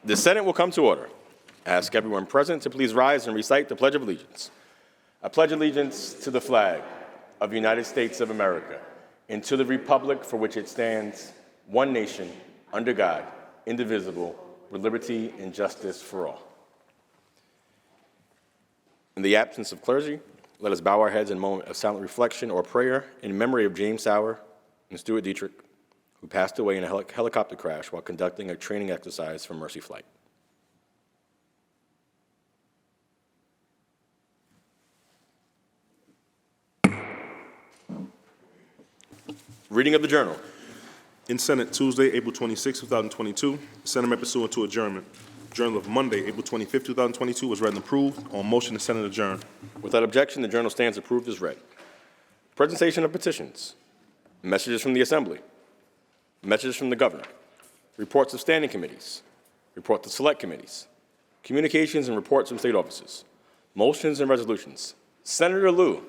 The Senate will come to order. I ask everyone present to please rise and recite the Pledge of Allegiance. I pledge allegiance to the flag of the United States of America and to the republic for which it stands, one nation, under God, indivisible, with liberty and justice for all. In the absence of clergy, let us bow our heads in a moment of silent reflection or prayer in memory of James Sauer and Stuart Dietrich, who passed away in a helicopter crash while conducting a training exercise for Mercy Flight. Reading of the Journal. In Senate, Tuesday, April 26, 2022, the Senate met pursuant to adjournment. Journal of Monday, April 25, 2022 was read and approved. On motion, the Senate adjourned. Without objection, the Journal stands approved as read. Presentation of petitions. Messages from the Assembly. Messages from the Governor. Reports of standing committees. Reports of select committees. Communications and reports from state offices. Motions and resolutions. Senator Liu.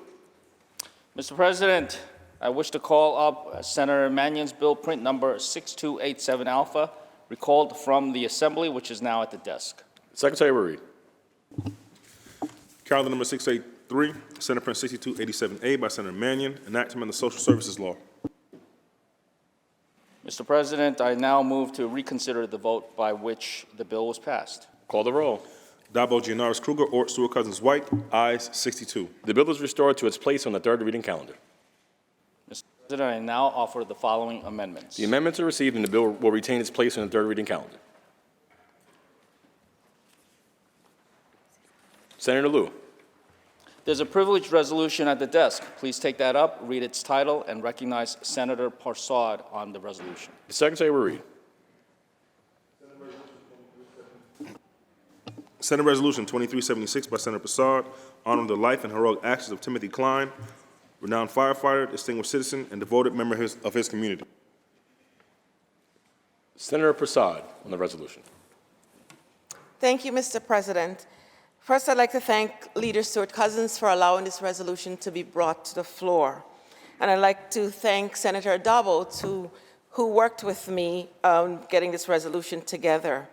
Mr. President, I wish to call up Senator Mannion's bill print number 6287 Alpha, recalled from the Assembly, which is now at the desk. Secretary will read. Calendar number 683, Senate Print 6287A by Senator Mannion, enactment of the Social Services Law. Mr. President, I now move to reconsider the vote by which the bill was passed. Call the roll. Dabo, Gianaris, Kruger, Ort, Stewart, Cousins, White, ayes 62. The bill is restored to its place on the third reading calendar. Mr. President, I now offer the following amendments. The amendments are received and the bill will retain its place on the third reading calendar. Senator Liu. There's a privileged resolution at the desk. Please take that up, read its title, and recognize Senator Prasad on the resolution. The Secretary will read. Senate Resolution 2376 by Senator Prasad, honoring the life and heroic actions of Timothy Klein, renowned firefighter, distinguished citizen, and devoted member of his community. Senator Prasad on the resolution. Thank you, Mr. President. First, I'd like to thank Leader Stewart Cousins for allowing this resolution to be brought to the floor. And I'd like to thank Senator Dabo, who worked with me getting this resolution together.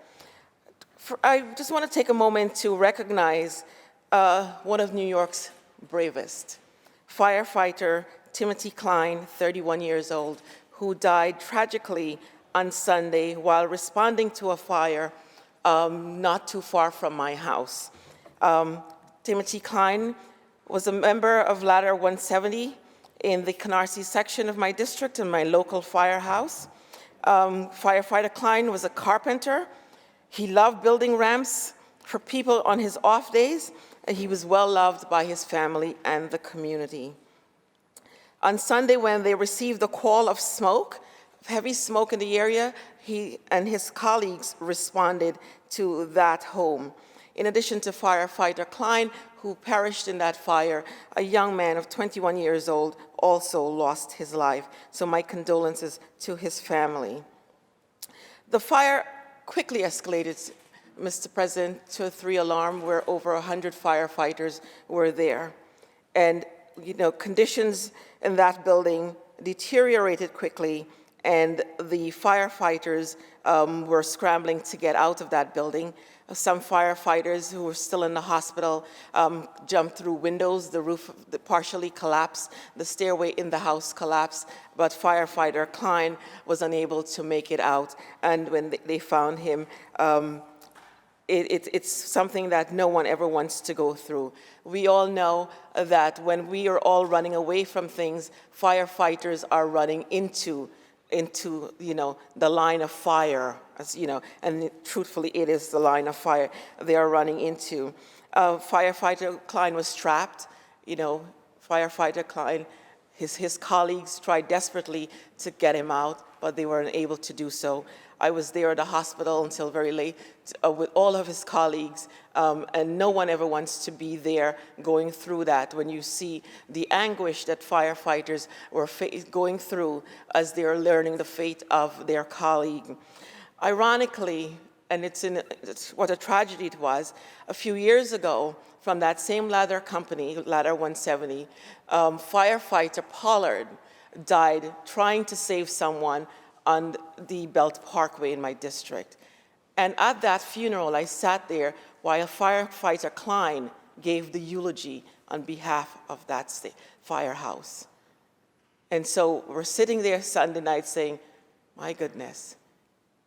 I just want to take a moment to recognize one of New York's bravest, firefighter Timothy Klein, 31 years old, who died tragically on Sunday while responding to a fire not too far from my house. Timothy Klein was a member of Ladder 170 in the Canarsie section of my district in my local firehouse. Firefighter Klein was a carpenter. He loved building ramps for people on his off days, and he was well loved by his family and the community. On Sunday, when they received the call of smoke, heavy smoke in the area, he and his colleagues responded to that home. In addition to firefighter Klein, who perished in that fire, a young man of 21 years old also lost his life. So my condolences to his family. The fire quickly escalated, Mr. President, to a 3-alarm where over 100 firefighters were there. And, conditions in that building deteriorated quickly, and the firefighters were scrambling to get out of that building. Some firefighters who were still in the hospital jumped through windows. The roof partially collapsed. The stairway in the house collapsed, but firefighter Klein was unable to make it out. And when they found him, it's something that no one ever wants to go through. We all know that when we are all running away from things, firefighters are running into the line of fire, and truthfully, it is the line of fire they are running into. Firefighter Klein was trapped. Firefighter Klein, his colleagues tried desperately to get him out, but they were unable to do so. I was there at the hospital until very late with all of his colleagues, and no one ever wants to be there going through that when you see the anguish that firefighters were going through as they're learning the fate of their colleague. Ironically, and it's what a tragedy it was, a few years ago, from that same ladder company, Ladder 170, firefighter Pollard died trying to save someone on the Belt Parkway in my district. And at that funeral, I sat there while firefighter Klein gave the eulogy on behalf of that firehouse. And so we're sitting there Sunday night saying, my goodness,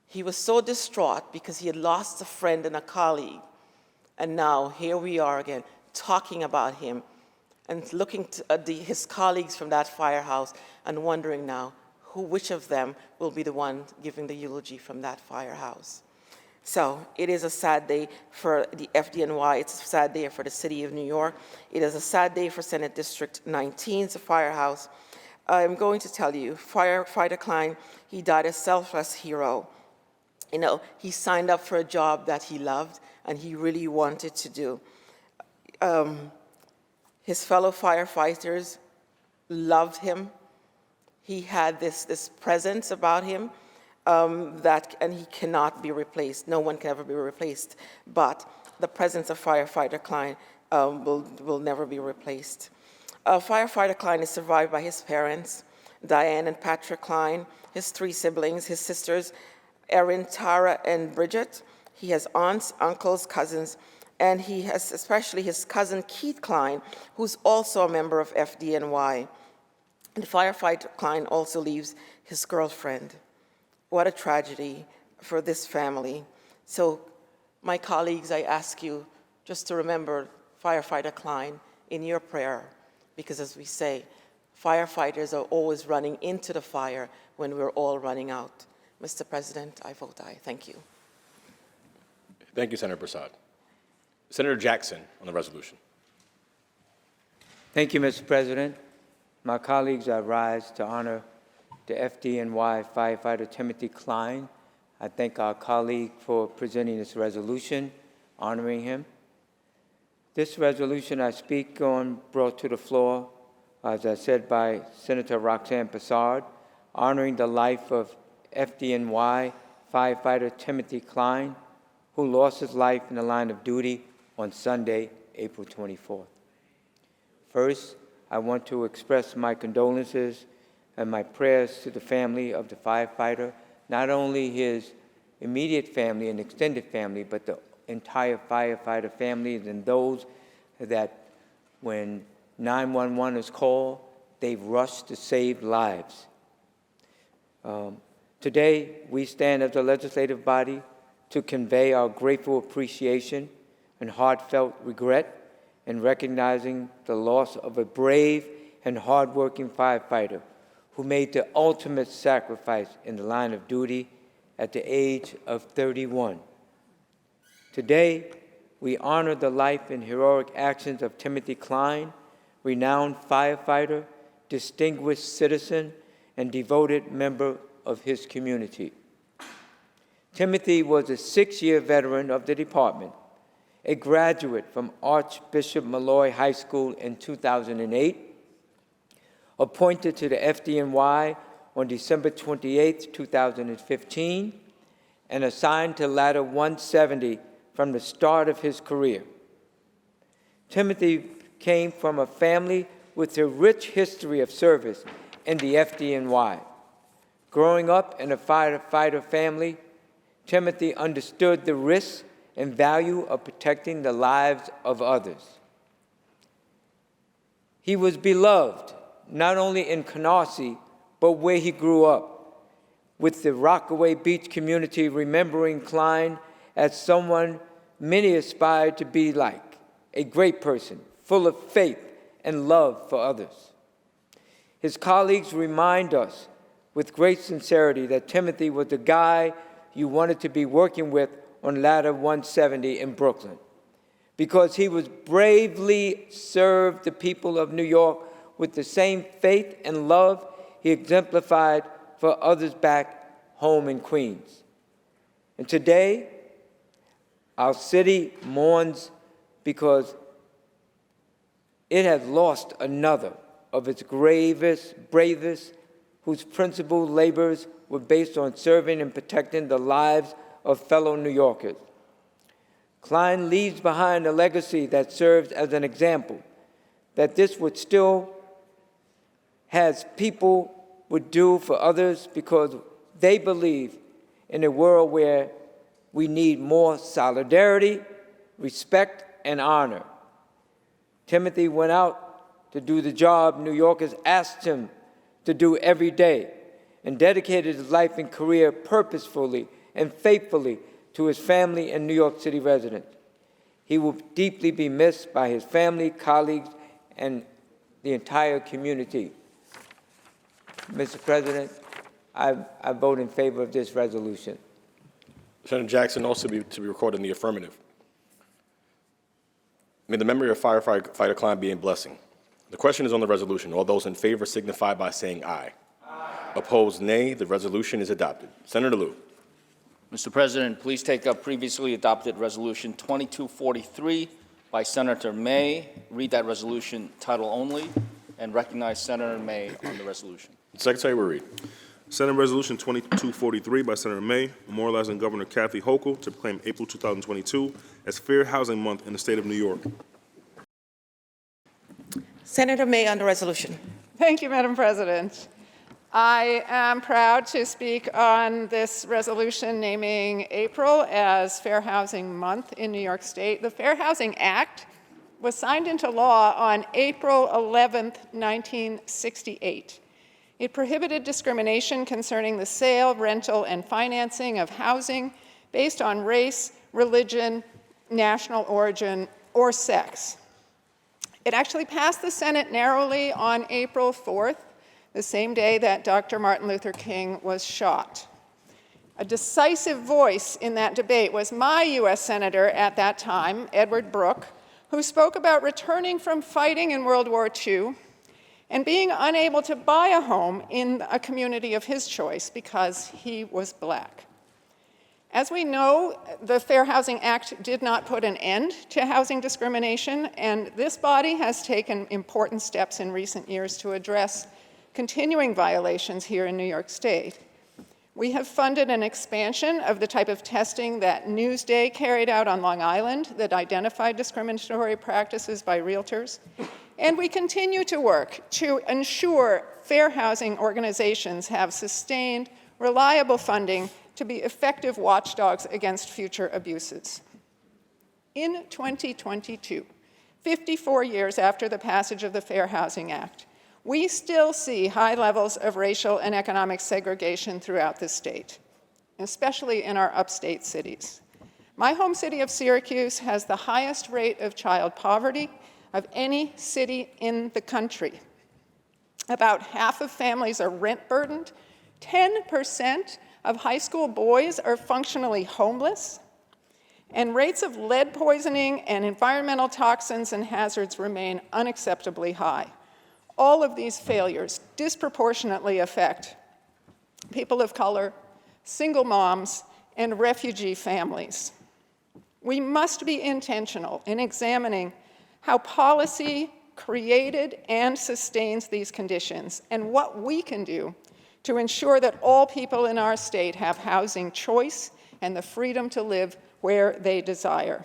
he was so distraught because he had lost a friend and a colleague. And now here we are again talking about him and looking at his colleagues from that firehouse and wondering now which of them will be the one giving the eulogy from that firehouse. So it is a sad day for the FDNY. It's a sad day for the city of New York. It is a sad day for Senate District 19, the firehouse. I'm going to tell you, firefighter Klein, he died a selfless hero. You know, he signed up for a job that he loved and he really wanted to do. His fellow firefighters loved him. He had this presence about him and he cannot be replaced. No one can ever be replaced, but the presence of firefighter Klein will never be replaced. Firefighter Klein is survived by his parents, Diane and Patrick Klein, his 3 siblings, his sisters, Erin, Tara, and Bridget. He has aunts, uncles, cousins, and he has especially his cousin Keith Klein, who's also a member of FDNY. And firefighter Klein also leaves his girlfriend. What a tragedy for this family. So, my colleagues, I ask you just to remember firefighter Klein in your prayer, because as we say, firefighters are always running into the fire when we're all running out. Mr. President, I vote aye. Thank you. Thank you, Senator Prasad. Senator Jackson on the resolution. Thank you, Mr. President. My colleagues, I rise to honor the FDNY firefighter Timothy Klein. I thank our colleague for presenting this resolution, honoring him. This resolution I speak on brought to the floor, as I said, by Senator Roxanne Prasad, honoring the life of FDNY firefighter Timothy Klein, who lost his life in the line of duty on Sunday, April 24th. First, I want to express my condolences and my prayers to the family of the firefighter, not only his immediate family and extended family, but the entire firefighter family and those that when 911 is called, they've rushed to save lives. Today, we stand as a legislative body to convey our grateful appreciation and heartfelt regret in recognizing the loss of a brave and hardworking firefighter who made the ultimate sacrifice in the line of duty at the age of 31. Today, we honor the life and heroic actions of Timothy Klein, renowned firefighter, distinguished citizen, and devoted member of his community. Timothy was a 6-year veteran of the department, a graduate from Archbishop Malloy High School in 2008, appointed to the FDNY on December 28, 2015, and assigned to Ladder 170 from the start of his career. Timothy came from a family with a rich history of service in the FDNY. Growing up in a firefighter family, Timothy understood the risks and value of protecting the lives of others. He was beloved not only in Canarsie, but where he grew up, with the Rockaway Beach community remembering Klein as someone many aspired to be like, a great person, full of faith and love for others. His colleagues remind us with great sincerity that Timothy was the guy you wanted to be working with on Ladder 170 in Brooklyn, because he was bravely served the people of New York with the same faith and love he exemplified for others back home in Queens. And today, our city mourns because it has lost another of its bravest, whose principal labors were based on serving and protecting the lives of fellow New Yorkers. Klein leaves behind a legacy that serves as an example that this would still has people would do for others because they believe in a world where We need more solidarity, respect, and honor. Timothy went out to do the job New Yorkers asked him to do every day and dedicated his life and career purposefully and faithfully to his family and New York City residents. He will deeply be missed by his family, colleagues, and the entire community. Mr. President, I vote in favor of this resolution. Senator Jackson also to be recorded in the affirmative. May the memory of firefighter Klein be a blessing. The question is on the resolution. All those in favor signify by saying aye. Aye. Opposed, nay. The resolution is adopted. Senator Liu. Mr. President, please take up previously adopted Resolution 2243 by Senator May. Read that resolution title only and recognize Senator May on the resolution. The Secretary will read. Senate Resolution 2243 by Senator May, memorializing Governor Kathy Hochul to proclaim April 2022 as Fair Housing Month in the state of New York. Senator May on the resolution. Thank you, Madam President. I am proud to speak on this resolution naming April as Fair Housing Month in New York State. The Fair Housing Act was signed into law on April 11, 1968. It prohibited discrimination concerning the sale, rental, and financing of housing based on race, religion, national origin, or sex. It actually passed the Senate narrowly on April 4th, the same day that Dr. Martin Luther King was shot. A decisive voice in that debate was my U.S. Senator at that time, Edward Brooke, who spoke about returning from fighting in World War II and being unable to buy a home in a community of his choice because he was black. As we know, the Fair Housing Act did not put an end to housing discrimination, and this body has taken important steps in recent years to address continuing violations here in New York State. We have funded an expansion of the type of testing that Newsday carried out on Long Island that identified discriminatory practices by realtors. And we continue to work to ensure fair housing organizations have sustained, reliable funding to be effective watchdogs against future abuses. In 2022, 54 years after the passage of the Fair Housing Act, we still see high levels of racial and economic segregation throughout the state, especially in our upstate cities. My home city of Syracuse has the highest rate of child poverty of any city in the country. About half of families are rent burdened. 10% of high school boys are functionally homeless. And rates of lead poisoning and environmental toxins and hazards remain unacceptably high. All of these failures disproportionately affect people of color, single moms, and refugee families. We must be intentional in examining how policy created and sustains these conditions, and what we can do to ensure that all people in our state have housing choice and the freedom to live where they desire.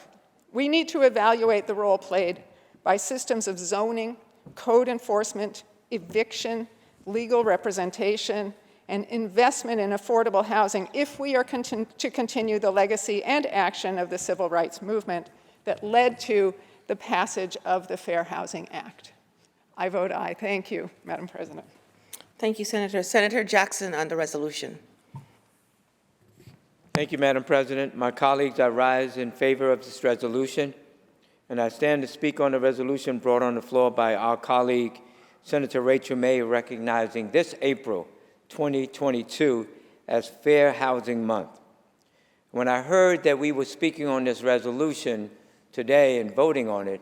We need to evaluate the role played by systems of zoning, code enforcement, eviction, legal representation, and investment in affordable housing if we are to continue the legacy and action of the civil rights movement that led to the passage of the Fair Housing Act. I vote aye. Thank you, Madam President. Thank you, Senator. Senator Jackson on the resolution. Thank you, Madam President. My colleagues, I rise in favor of this resolution, and I stand to speak on the resolution brought on the floor by our colleague, Senator Rachel May, recognizing this April 2022 as Fair Housing Month. When I heard that we were speaking on this resolution today and voting on it,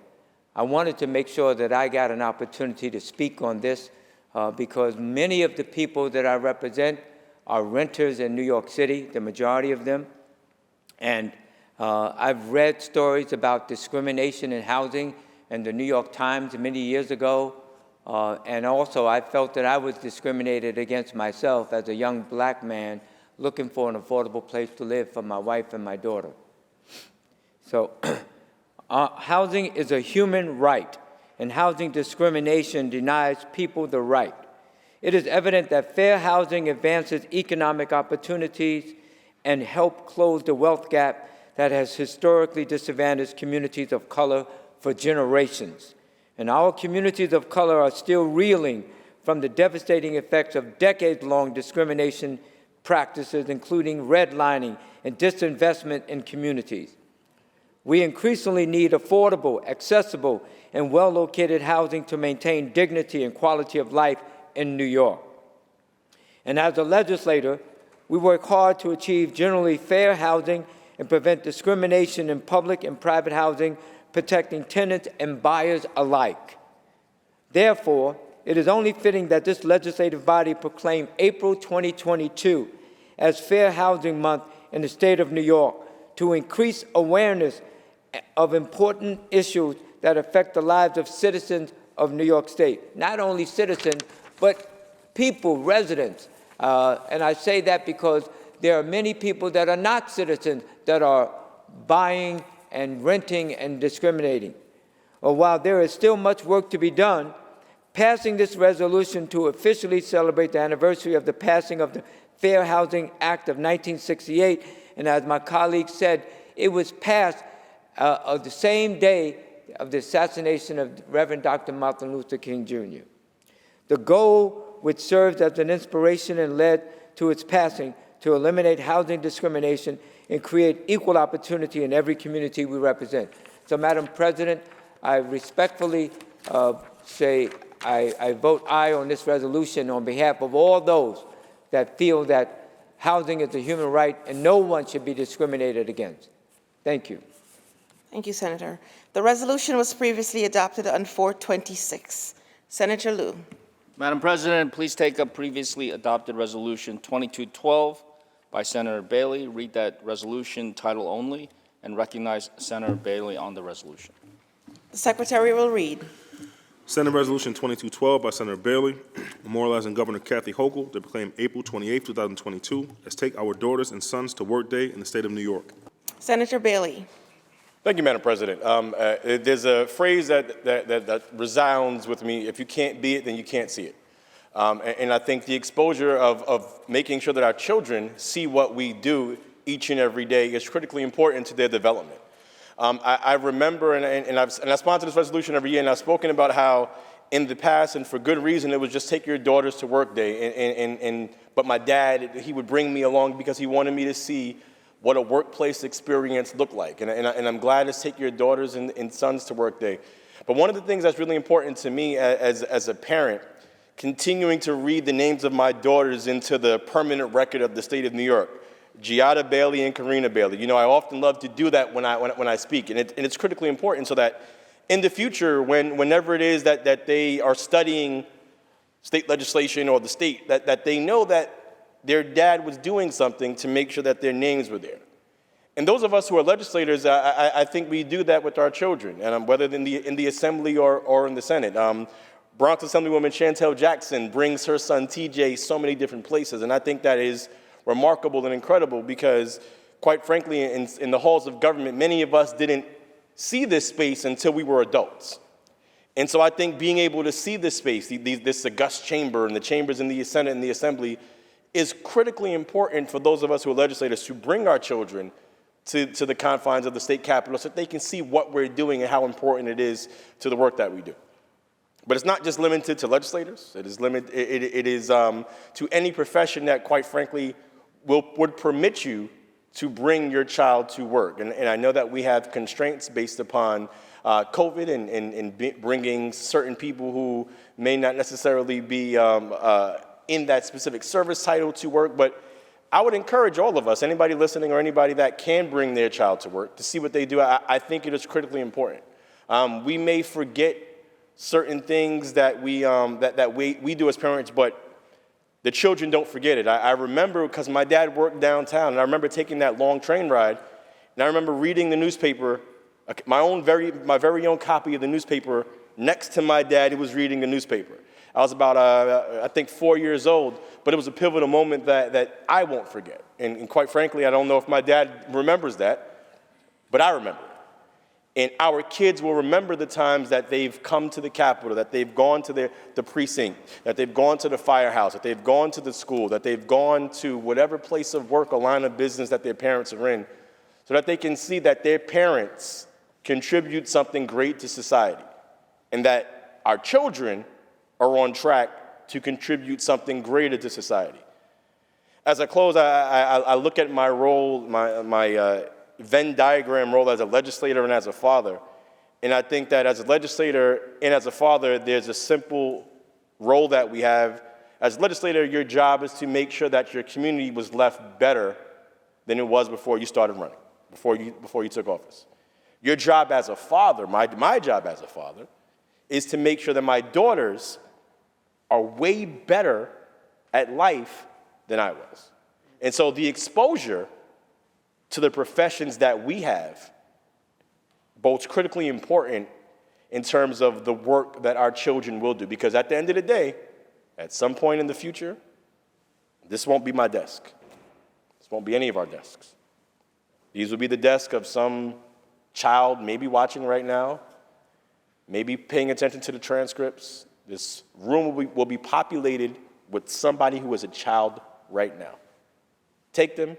I wanted to make sure that I got an opportunity to speak on this because many of the people that I represent are renters in New York City, the majority of them. And I've read stories about discrimination in housing in the New York Times many years ago. And also I felt that I was discriminated against myself as a young black man looking for an affordable place to live for my wife and my daughter. So housing is a human right, and housing discrimination denies people the right. It is evident that fair housing advances economic opportunities and help close the wealth gap that has historically disadvantaged communities of color for generations. And our communities of color are still reeling from the devastating effects of decades-long discrimination practices, including redlining and disinvestment in communities. We increasingly need affordable, accessible, and well-located housing to maintain dignity and quality of life in New York. And as a legislator, we work hard to achieve generally fair housing and prevent discrimination in public and private housing, protecting tenants and buyers alike. Therefore, it is only fitting that this legislative body proclaim April 2022 as Fair Housing Month in the state of New York to increase awareness of important issues that affect the lives of citizens of New York State. Not only citizens, but people, residents. And I say that because there are many people that are not citizens that are buying and renting and discriminating. While there is still much work to be done, passing this resolution to officially celebrate the anniversary of the passing of the Fair Housing Act of 1968, and as my colleague said, it was passed the same day of the assassination of Reverend Dr. Martin Luther King Jr. The goal, which served as an inspiration and led to its passing, to eliminate housing discrimination and create equal opportunity in every community we represent. So, Madam President, I respectfully say I vote aye on this resolution on behalf of all those that feel that housing is a human right and no one should be discriminated against. Thank you. Thank you, Senator. The resolution was previously adopted on 426. Senator Liu. Madam President, please take up previously adopted Resolution 2212 by Senator Bailey. Read that resolution title only and recognize Senator Bailey on the resolution. The Secretary will read. Senate Resolution 2212 by Senator Bailey, memorializing Governor Kathy Hochul to proclaim April 28, 2022 as Take Our Daughters and Sons to Work Day in the state of New York. Senator Bailey. Thank you, Madam President. There's a phrase that resounds with me: if you can't be it, then you can't see it. And I think the exposure of making sure that our children see what we do each and every day is critically important to their development. I remember, and I sponsor this resolution every year, and I've spoken about how in the past, and for good reason, it was just Take Your Daughters to Work Day. But my dad, he would bring me along because he wanted me to see what a workplace experience looked like. And I'm glad it's Take Your Daughters and Sons to Work Day. But one of the things that's really important to me as a parent, continuing to read the names of my daughters into the permanent record of the state of New York, Giada Bailey and Karina Bailey. You know, I often love to do that when I speak, and it's critically important so that in the future, whenever it is that they are studying state legislation or the state, that they know that their dad was doing something to make sure that their names were there. And those of us who are legislators, I think we do that with our children, and whether in the Assembly or in the Senate. Bronx Assemblywoman Chantel Jackson brings her son TJ so many different places, and I think that is remarkable and incredible because, quite frankly, in the halls of government, many of us didn't see this space until we were adults. And so I think being able to see this space, this august chamber and the chambers in the Senate and the Assembly, is critically important for those of us who are legislators to bring our children to the confines of the state capitol so that they can see what we're doing and how important it is to the work that we do. But it's not just limited to legislators. It is to any profession that, quite frankly, would permit you to bring your child to work. And I know that we have constraints based upon COVID and bringing certain people who may not necessarily be in that specific service title to work, but I would encourage all of us, anybody listening or anybody that can bring their child to work, to see what they do. I think it is critically important. We may forget certain things that we do as parents, but the children don't forget it. I remember, because my dad worked downtown, and I remember taking that long train ride, and I remember reading the newspaper, my very own copy of the newspaper, next to my dad who was reading the newspaper. I was about, I think, 4 years old, but it was a pivotal moment that I won't forget. And quite frankly, I don't know if my dad remembers that, but I remember it. And our kids will remember the times that they've come to the Capitol, that they've gone to the precinct, that they've gone to the firehouse, that they've gone to the school, that they've gone to whatever place of work or line of business that their parents are in, so that they can see that their parents contribute something great to society, and that our children are on track to contribute something greater to society. As I close, I look at my role, my Venn diagram role as a legislator and as a father, and I think that as a legislator and as a father, there's a simple role that we have. As a legislator, your job is to make sure that your community was left better than it was before you started running, before you took office. Your job as a father, my job as a father, is to make sure that my daughters are way better at life than I was. And so the exposure to the professions that we have, both critically important in terms of the work that our children will do. Because at the end of the day, at some point in the future, this won't be my desk. This won't be any of our desks. These will be the desk of some child maybe watching right now, maybe paying attention to the transcripts. This room will be populated with somebody who is a child right now. Take them,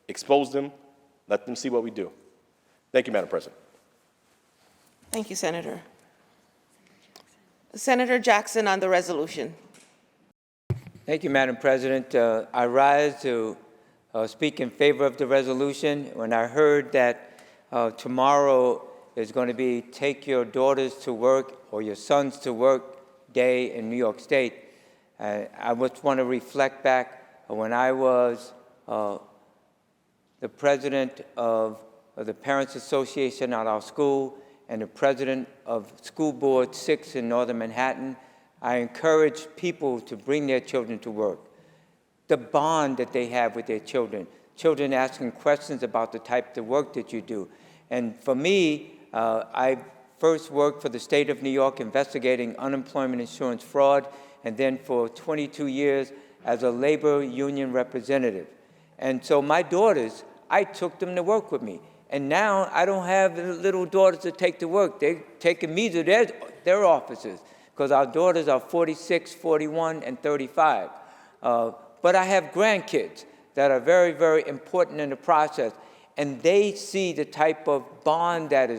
expose them, let them see what we do. Thank you, Madam President. Thank you, Senator. Senator Jackson on the resolution. Thank you, Madam President. I rise to speak in favor of the resolution. When I heard that tomorrow is going to be Take Your Daughters to Work or Your Sons to Work Day in New York State, I just want to reflect back when I was the president of the Parents Association at our school and the president of School Board 6 in Northern Manhattan. I encourage people to bring their children to work. The bond that they have with their children asking questions about the type of work that you do. And for me, I first worked for the state of New York investigating unemployment insurance fraud, and then for 22 years as a labor union representative. And so my daughters, I took them to work with me. And now I don't have little daughters to take to work. They're taking me to their offices because our daughters are 46, 41, and 35. But I have grandkids that are very, very important in the process. And they see the type of bond that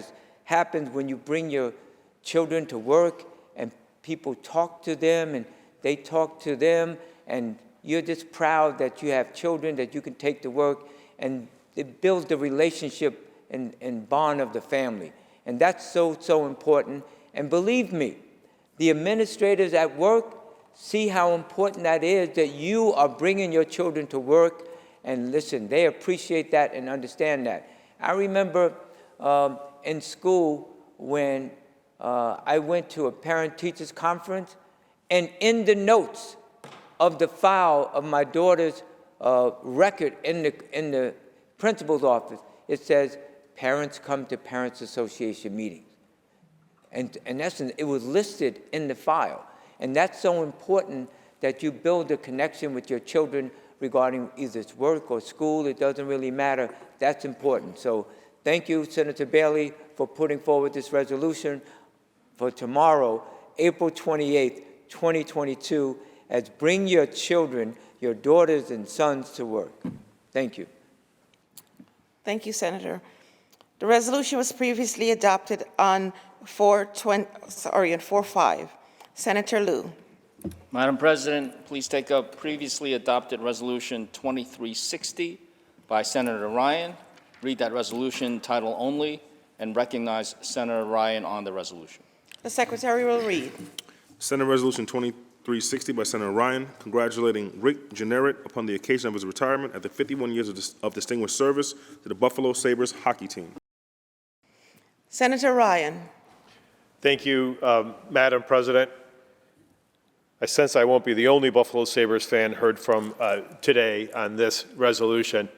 happens when you bring your children to work and people talk to them and they talk to them, and you're just proud that you have children that you can take to work, and it builds the relationship and bond of the family. And that's so, so important. And believe me, the administrators at work see how important that is, that you are bringing your children to work. And listen, they appreciate that and understand that. I remember in school when I went to a parent-teachers conference, and in the notes of the file of my daughter's record in the principal's office, it says, parents come to Parents Association meetings. And in essence, it was listed in the file. And that's so important that you build a connection with your children regarding either it's work or school. It doesn't really matter. That's important. So thank you, Senator Bailey, for putting forward this resolution for tomorrow, April 28th, 2022, as Bring Your Children, Your Daughters and Sons to Work. Thank you. Thank you, Senator. The resolution was previously adopted on 4/5. Senator Liu. Madam President, please take up previously adopted Resolution 2360 by Senator Ryan. Read that resolution title only and recognize Senator Ryan on the resolution. The Secretary will read. Senate Resolution 2360 by Senator Ryan, congratulating Rick Jenneret upon the occasion of his retirement after 51 years of distinguished service to the Buffalo Sabres hockey team. Senator Ryan. Thank you, Madam President. I sense I won't be the only Buffalo Sabres fan heard from today on this resolution.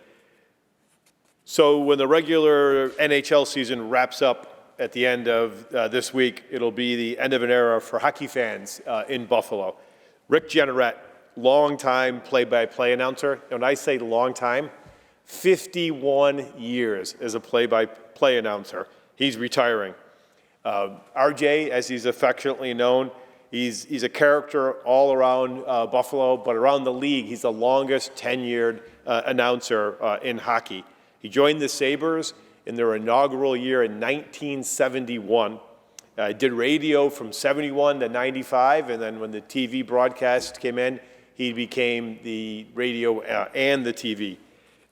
So when the regular NHL season wraps up at the end of this week, it'll be the end of an era for hockey fans in Buffalo. Rick Jenneret, longtime play-by-play announcer. And when I say long time, 51 years as a play-by-play announcer. He's retiring. RJ, as he's affectionately known, he's a character all around Buffalo, but around the league, he's the longest tenured announcer in hockey. He joined the Sabres in their inaugural year in 1971. Did radio from 71 to 95, and then when the TV broadcast came in, he became the radio and the TV.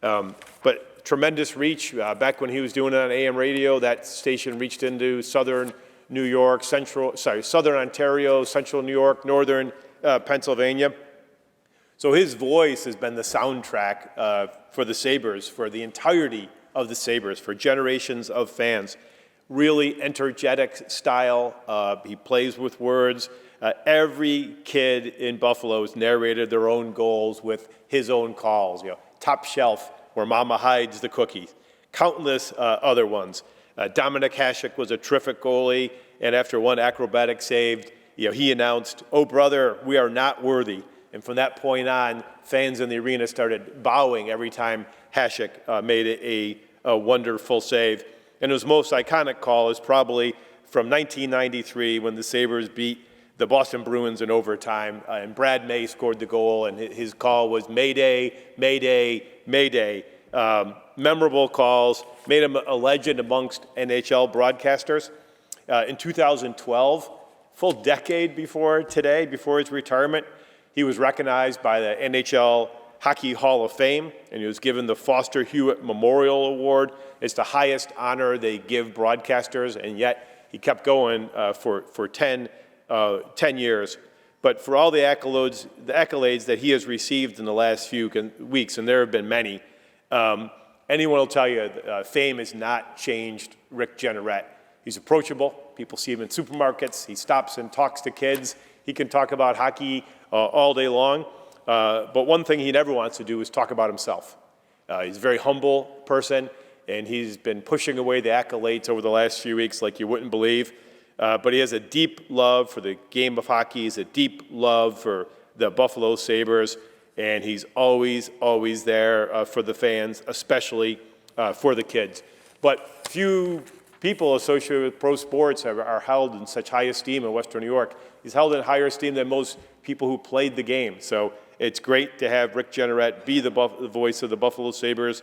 But tremendous reach. Back when he was doing it on AM radio, that station reached into southern New York, southern Ontario, central New York, northern Pennsylvania. So his voice has been the soundtrack for the Sabres, for the entirety of the Sabres, for generations of fans. Really energetic style. He plays with words. Every kid in Buffalo has narrated their own goals with his own calls. Top Shelf, where Mama hides the cookies. Countless other ones. Dominic Hasek was a terrific goalie, and after one acrobatic save, he announced, "Oh, brother, we are not worthy." And from that point on, fans in the arena started bowing every time Hasek made a wonderful save. And his most iconic call is probably from 1993 when the Sabres beat the Boston Bruins in overtime, and Brad May scored the goal, and his call was "Mayday, Mayday, Mayday." Memorable calls, made him a legend amongst NHL broadcasters. In 2012, full decade before today, before his retirement, he was recognized by the NHL Hockey Hall of Fame, and he was given the Foster Hewitt Memorial Award. It's the highest honor they give broadcasters, and yet he kept going for 10 years. But for all the accolades that he has received in the last few weeks, and there have been many, anyone will tell you fame has not changed Rick Jeanneret. He's approachable. People see him in supermarkets. He stops and talks to kids. He can talk about hockey all day long. But one thing he never wants to do is talk about himself. He's a very humble person, and he's been pushing away the accolades over the last few weeks like you wouldn't believe. But he has a deep love for the game of hockey. He's a deep love for the Buffalo Sabres, and he's always, always there for the fans, especially for the kids. But few people associated with pro sports are held in such high esteem in Western New York. He's held in higher esteem than most people who played the game. So it's great to have Rick Jeanneret be the voice of the Buffalo Sabres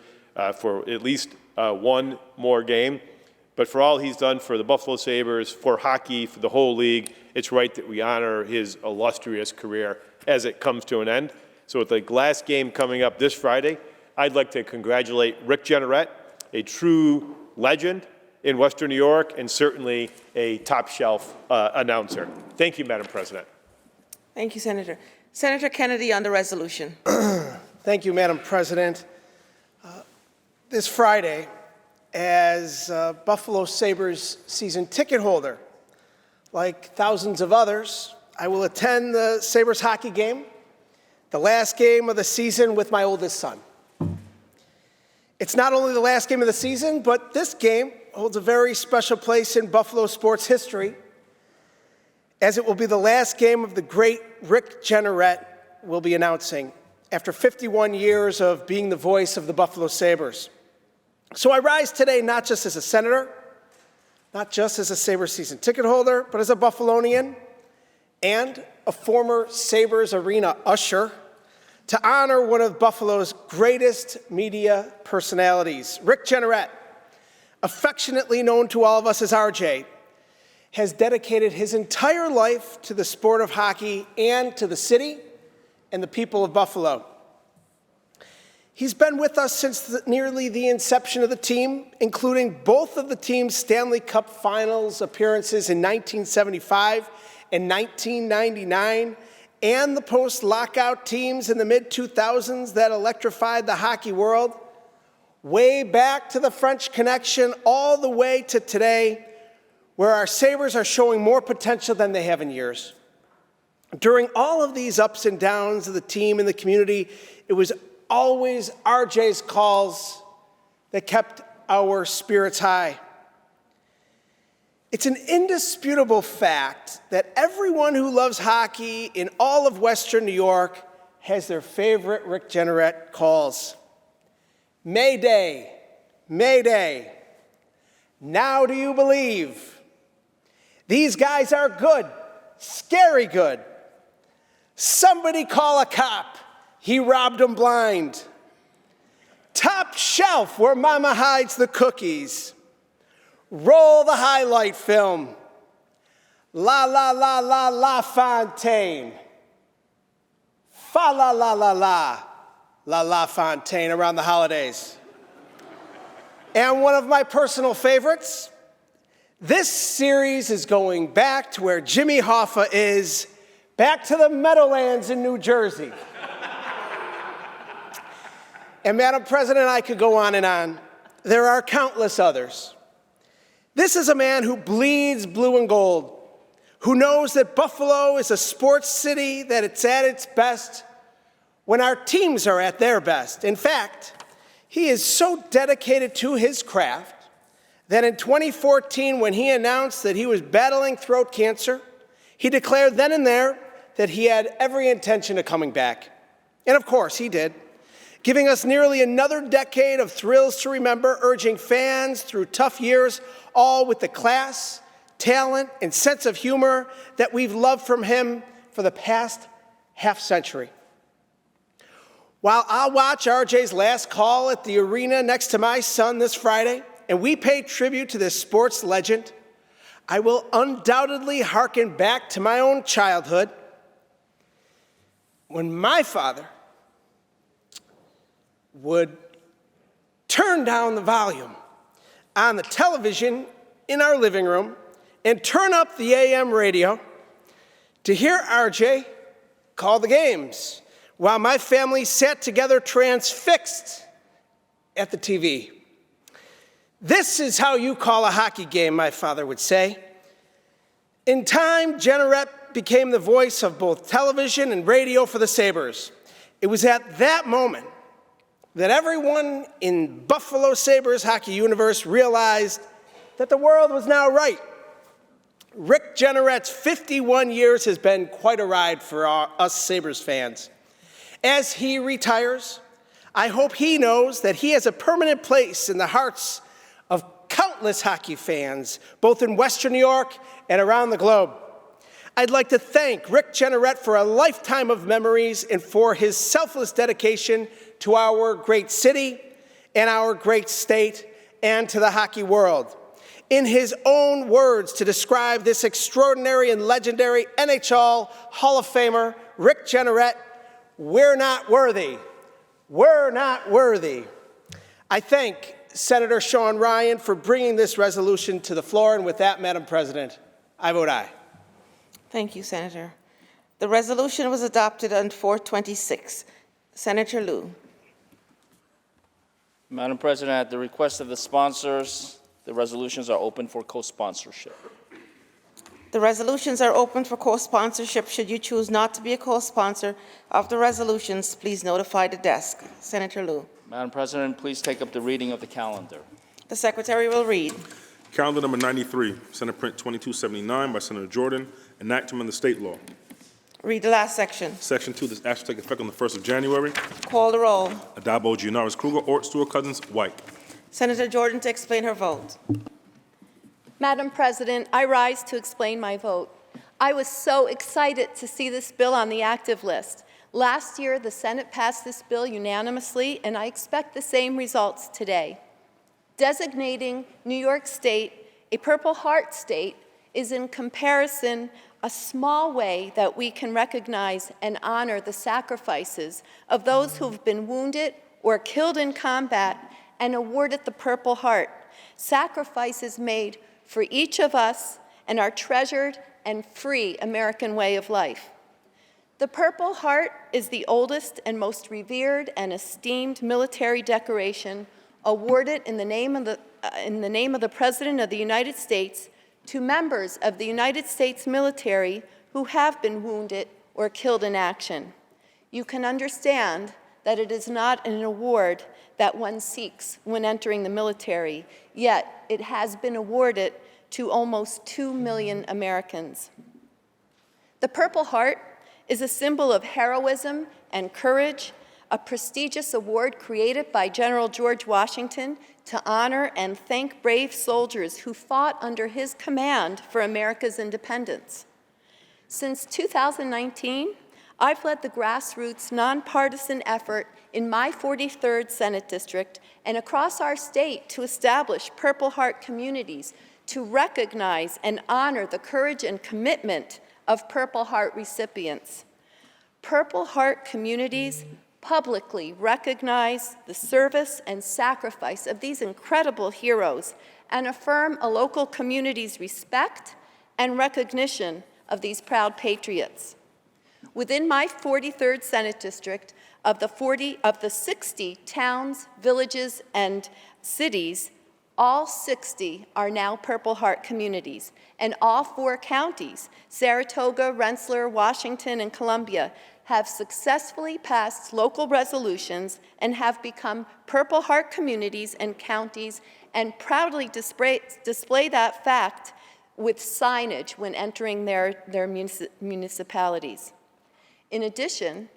for at least one more game. But for all he's done for the Buffalo Sabres, for hockey, for the whole league, it's right that we honor his illustrious career as it comes to an end. So with the last game coming up this Friday, I'd like to congratulate Rick Jeanneret, a true legend in Western New York, and certainly a top-shelf announcer. Thank you, Madam President. Thank you, Senator. Senator Kennedy on the resolution. Thank you, Madam President. This Friday, as Buffalo Sabres season ticket holder, like thousands of others, I will attend the Sabres hockey game, the last game of the season with my oldest son. It's not only the last game of the season, but this game holds a very special place in Buffalo sports history, as it will be the last game of the great Rick Jeanneret will be announcing after 51 years of being the voice of the Buffalo Sabres. So I rise today not just as a senator, not just as a Sabres season ticket holder, but as a Buffalonian and a former Sabres arena usher to honor one of Buffalo's greatest media personalities. Rick Jeanneret, affectionately known to all of us as RJ, has dedicated his entire life to the sport of hockey and to the city and the people of Buffalo. He's been with us since nearly the inception of the team, including both of the team's Stanley Cup Finals appearances in 1975 and 1999, and the post-lockout teams in the mid-2000s that electrified the hockey world, way back to the French Connection, all the way to today, where our Sabres are showing more potential than they have in years. During all of these ups and downs of the team and the community, it was always RJ's calls that kept our spirits high. It's an indisputable fact that everyone who loves hockey in all of Western New York has their favorite Rick Jeanneret calls. Mayday, Mayday, Now do you believe? These guys are good, scary good. Somebody call a cop. He robbed them blind. Top shelf where mama hides the cookies. Roll the highlight film. La la la la la Fontaine. Fa la la la la la la Fontaine around the holidays. And one of my personal favorites, this series is going back to where Jimmy Hoffa is, back to the Meadowlands in New Jersey. And Madam President, I could go on and on. There are countless others. This is a man who bleeds blue and gold, who knows that Buffalo is a sports city, that it's at its best when our teams are at their best. In fact, he is so dedicated to his craft that in 2014, when he announced that he was battling throat cancer, he declared then and there that he had every intention of coming back. And of course, he did, giving us nearly another decade of thrills to remember, urging fans through tough years, all with the class, talent, and sense of humor that we've loved from him for the past half-century. While I'll watch RJ's last call at the arena next to my son this Friday, and we pay tribute to this sports legend, I will undoubtedly hearken back to my own childhood when my father would turn down the volume on the television in our living room and turn up the AM radio to hear RJ call the games while my family sat together transfixed at the TV. This is how you call a hockey game, my father would say. In time, Jeanneret became the voice of both television and radio for the Sabres. It was at that moment that everyone in Buffalo Sabres hockey universe realized that the world was now right. Rick Jeanneret's 51 years has been quite a ride for us Sabres fans. As he retires, I hope he knows that he has a permanent place in the hearts of countless hockey fans, both in Western New York and around the globe. I'd like to thank Rick Jeanneret for a lifetime of memories and for his selfless dedication to our great city and our great state and to the hockey world. In his own words to describe this extraordinary and legendary NHL Hall of Famer, Rick Jeanneret, we're not worthy. We're not worthy. I thank Senator Sean Ryan for bringing this resolution to the floor, and with that, Madam President, I vote aye. Thank you, Senator. The resolution was adopted on 426. Senator Liu. Madam President, at the request of the sponsors, the resolutions are open for co-sponsorship. The resolutions are open for co-sponsorship. Should you choose not to be a co-sponsor of the resolutions, please notify the desk. Senator Liu. Madam President, please take up the reading of the calendar. The Secretary will read. Calendar number 93, Senate Print 2279 by Senator Jordan, an act to amend the state law. Read the last section. Section 2, this act shall take effect on the 1st of January. Call the roll. Addabbo, Gianaris, Kruger, Ort, Stewart-Cousins, White. Senator Jordan to explain her vote. Madam President, I rise to explain my vote. I was so excited to see this bill on the active list. Last year, the Senate passed this bill unanimously, and I expect the same results today. Designating New York State a Purple Heart state is, in comparison, a small way that we can recognize and honor the sacrifices of those who have been wounded or killed in combat and awarded the Purple Heart, sacrifices made for each of us and our treasured and free American way of life. The Purple Heart is the oldest and most revered and esteemed military decoration awarded in the name of the President of the United States to members of the United States military who have been wounded or killed in action. You can understand that it is not an award that one seeks when entering the military, yet it has been awarded to almost 2 million Americans. The Purple Heart is a symbol of heroism and courage, a prestigious award created by General George Washington to honor and thank brave soldiers who fought under his command for America's independence. Since 2019, I've led the grassroots nonpartisan effort in my 43rd Senate District and across our state to establish Purple Heart communities to recognize and honor the courage and commitment of Purple Heart recipients. Purple Heart communities publicly recognize the service and sacrifice of these incredible heroes and affirm a local community's respect and recognition of these proud patriots. Within my 43rd Senate District, of the 60 towns, villages, and cities, all 60 are now Purple Heart communities, and all 4 counties, Saratoga, Rensselaer, Washington, and Columbia, have successfully passed local resolutions and have become Purple Heart communities and counties, and proudly display that fact with signage when entering their municipalities. In addition,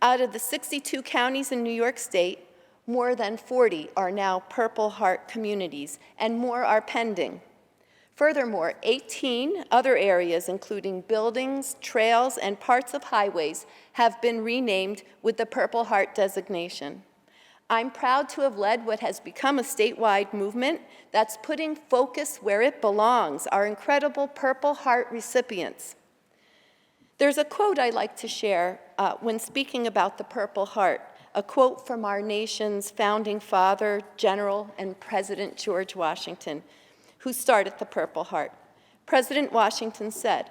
out of the 62 counties in New York State, more than 40 are now Purple Heart communities, and more are pending. Furthermore, 18 other areas, including buildings, trails, and parts of highways, have been renamed with the Purple Heart designation. I'm proud to have led what has become a statewide movement that's putting focus where it belongs, our incredible Purple Heart recipients. There's a quote I like to share when speaking about the Purple Heart, a quote from our nation's founding father, General and President George Washington, who started the Purple Heart. President Washington said,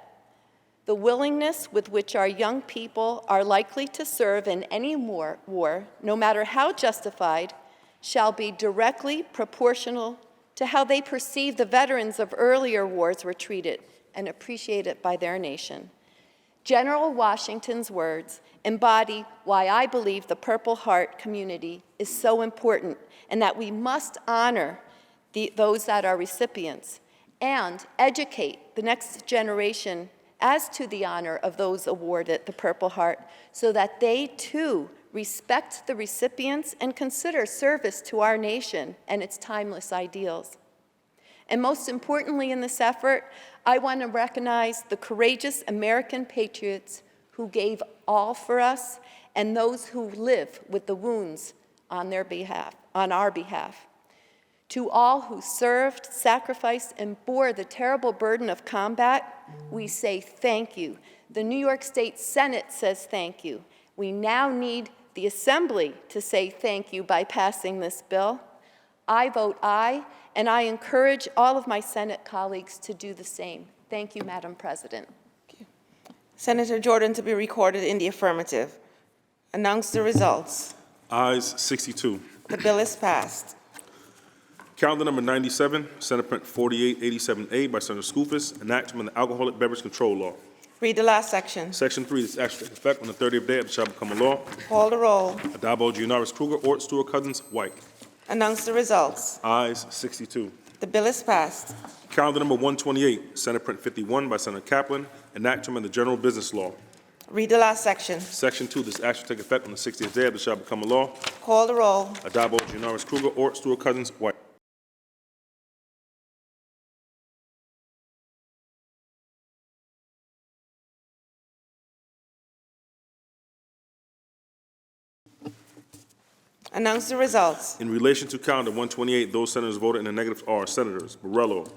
"The willingness with which our young people are likely to serve in any war, no matter how justified, shall be directly proportional to how they perceive the veterans of earlier wars were treated and appreciated by their nation." General Washington's words embody why I believe the Purple Heart community is so important, and that we must honor those that are recipients and educate the next generation as to the honor of those awarded the Purple Heart, so that they too respect the recipients and consider service to our nation and its timeless ideals. And most importantly in this effort, I want to recognize the courageous American patriots who gave all for us and those who live with the wounds on our behalf. To all who served, sacrificed, and bore the terrible burden of combat, we say thank you. The New York State Senate says thank you. We now need the Assembly to say thank you by passing this bill. I vote aye, and I encourage all of my Senate colleagues to do the same. Thank you, Madam President. Senator Jordan to be recorded in the affirmative. Announce the results. Ayes 62. The bill is passed. Calendar number 97, Senate Print 4887A by Senator Skoufis, enactment of the Alcoholic Beverage Control Law. Read the last section. Section 3, this act takes effect on the 30th day of the shall become a law. Call the roll. Addabbo, Gianaris, Kruger, Ort, Stewart, Cousins, White. Announce the results. Ayes 62. The bill is passed. Calendar number 128, Senate Print 51 by Senator Kaplan, enactment of the General Business Law. Read the last section. Section 2, this act shall take effect on the 60th day of the shall become a law. Call the roll. Addabbo, Gianaris, Kruger, Ort, Stewart, Cousins, White. Announce the results. In relation to calendar 128, those senators voted in the negative are Senators Borrello,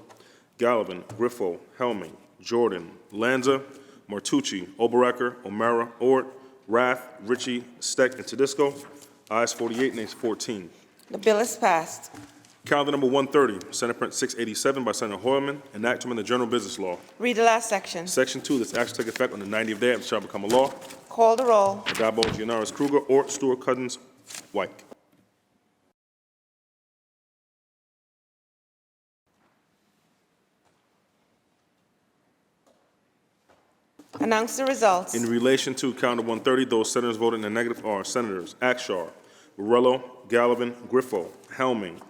Gallivan, Griffo, Helming, Jordan, Lanza, Martucci, Oberacker, O'Mara, Ort, Rath, Ritchie, Steck, and Tedisco. Ayes 48, nays 14. The bill is passed. Calendar number 130, Senate Print 687 by Senator Hoylman, enactment of the General Business Law. Read the last section. Section 2, this act shall take effect on the 90th day of the shall become a law. Call the roll. Addabbo, Gianaris, Kruger, Ort, Stewart, Cousins, White. Announce the results. In relation to calendar 130, those senators voted in the negative are Senators Akshar, Borrello, Gallivan, Griffo, Helming,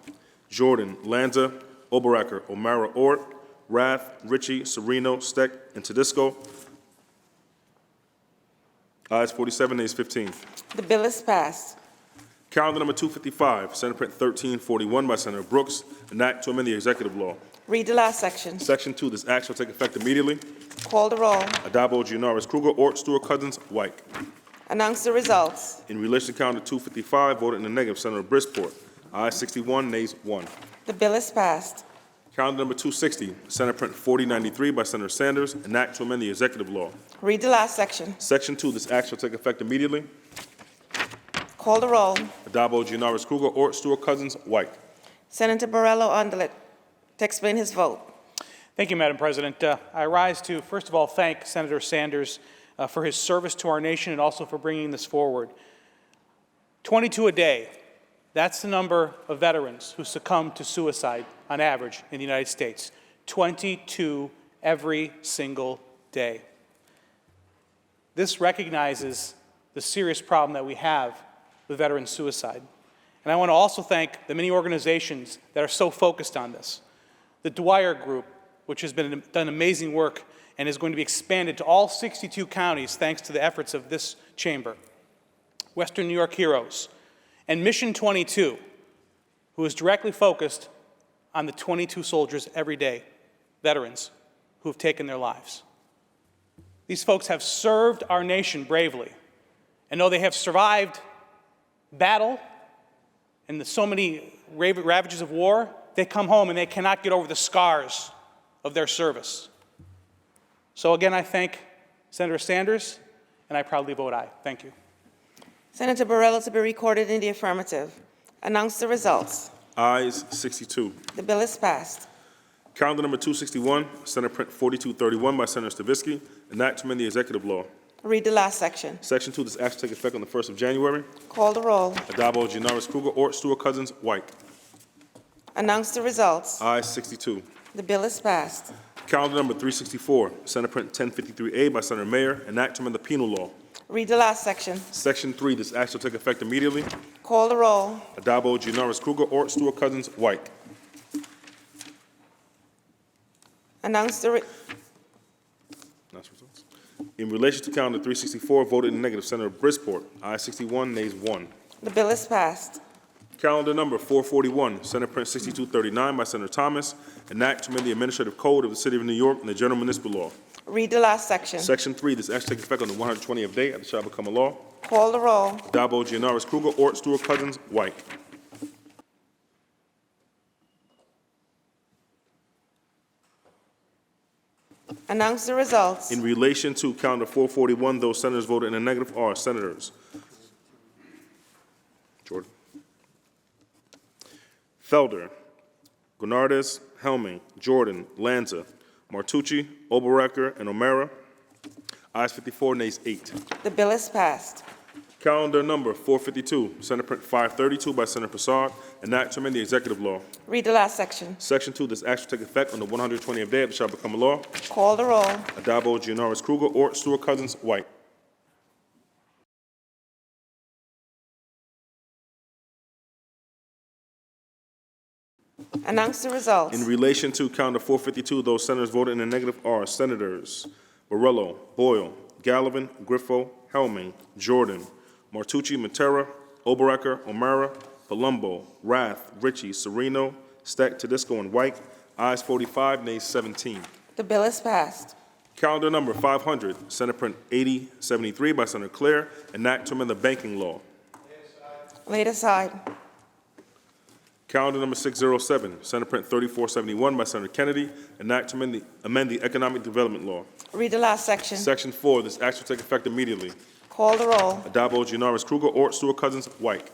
Jordan, Lanza, Oberacker, O'Mara, Ort, Rath, Ritchie, Sereno, Steck, and Tedisco. Ayes 47, nays 15. The bill is passed. Calendar number 255, Senate Print 1341 by Senator Brooks, an act to amend the executive law. Read the last section. Section 2, this act shall take effect immediately. Call the roll. Addabbo, Gianaris, Kruger, Ort, Stewart, Cousins, White. Announce the results. In relation to calendar 255, voted in the negative, Senator Brisport. Ayes 61, nays 1. The bill is passed. Calendar number 260, Senate Print 4093 by Senator Sanders, an act to amend the executive law. Read the last section. Section 2, this act shall take effect immediately. Call the roll. Addabbo, Gianaris, Kruger, Ort, Stewart, Cousins, White. Senator Borrello Underlit to explain his vote. Thank you, Madam President. I rise to, first of all, thank Senator Sanders for his service to our nation and also for bringing this forward. 22 a day, that's the number of veterans who succumb to suicide on average in the United States. 22 every single day. This recognizes the serious problem that we have with veteran suicide. And I want to also thank the many organizations that are so focused on this. The Dwyer Group, which has done amazing work and is going to be expanded to all 62 counties thanks to the efforts of this chamber. Western New York Heroes, and Mission 22, who is directly focused on the 22 soldiers every day, veterans, who have taken their lives. These folks have served our nation bravely, and though they have survived battle and so many ravages of war, they come home and they cannot get over the scars of their service. So again, I thank Senator Sanders, and I proudly vote aye. Thank you. Senator Borrello to be recorded in the affirmative. Announce the results. Ayes 62. The bill is passed. Calendar number 261, Senate Print 4231 by Senator Stavisky, an act to amend the executive law. Read the last section. Section 2, this act shall take effect on the 1st of January. Call the roll. Addabbo, Gianaris, Kruger, Ort, Stewart, Cousins, White. Announce the results. Ayes 62. The bill is passed. Calendar number 364, Senate Print 1053A by Senator Mayer, an act to amend the penal law. Read the last section. Section 3, this act shall take effect immediately. Call the roll. Addabbo, Gianaris, Kruger, Ort, Stewart, Cousins, White. Announce the That's results. In relation to calendar 364, voted in the negative, Senator Brisport. Ayes 61, nays 1. The bill is passed. Calendar number 441, Senate Print 6239 by Senator Thomas, an act to amend the administrative code of the City of New York and the general municipal law. Read the last section. Section 3, this act shall take effect on the 120th day after it shall become a law. Call the roll. Addabbo, Gianaris, Kruger, Ort, Stewart, Cousins, White. Announce the results. In relation to calendar 441, those senators voted in the negative are Senators Jordan, Felder, Gonardes, Helming, Jordan, Lanza, Martucci, Oberrecker, and O'Mara. Ayes 54, nays 8. The bill is passed. Calendar number 452, Senate Print 532 by Senator Passard, an act to amend the executive law. Read the last section. Section 2, this act shall take effect on the 120th day after it shall become a law. Call the roll. Addabbo, Gianaris, Kruger, Ort, Stewart, Cousins, White. Announce the results. In relation to calendar 452, those senators voted in the negative are Senators Borrello, Boyle, Gallivan, Griffo, Helming, Jordan, Martucci, Matera, Oberrecker, O'Mara, Palumbo, Rath, Ritchie, Sereno, Stack, Tedisco, and White. Ayes 45, nays 17. The bill is passed. Calendar number 500, Senate Print 8073 by Senator Claire, an act to amend the banking law. Laid aside. Calendar number 607, Senate Print 3471 by Senator Kennedy, an act to amend the economic development law. Read the last section. Section 4, this act will take effect immediately. Call the roll. Addabbo, Gianaris, Kruger, Ort, Stewart, Cousins, White.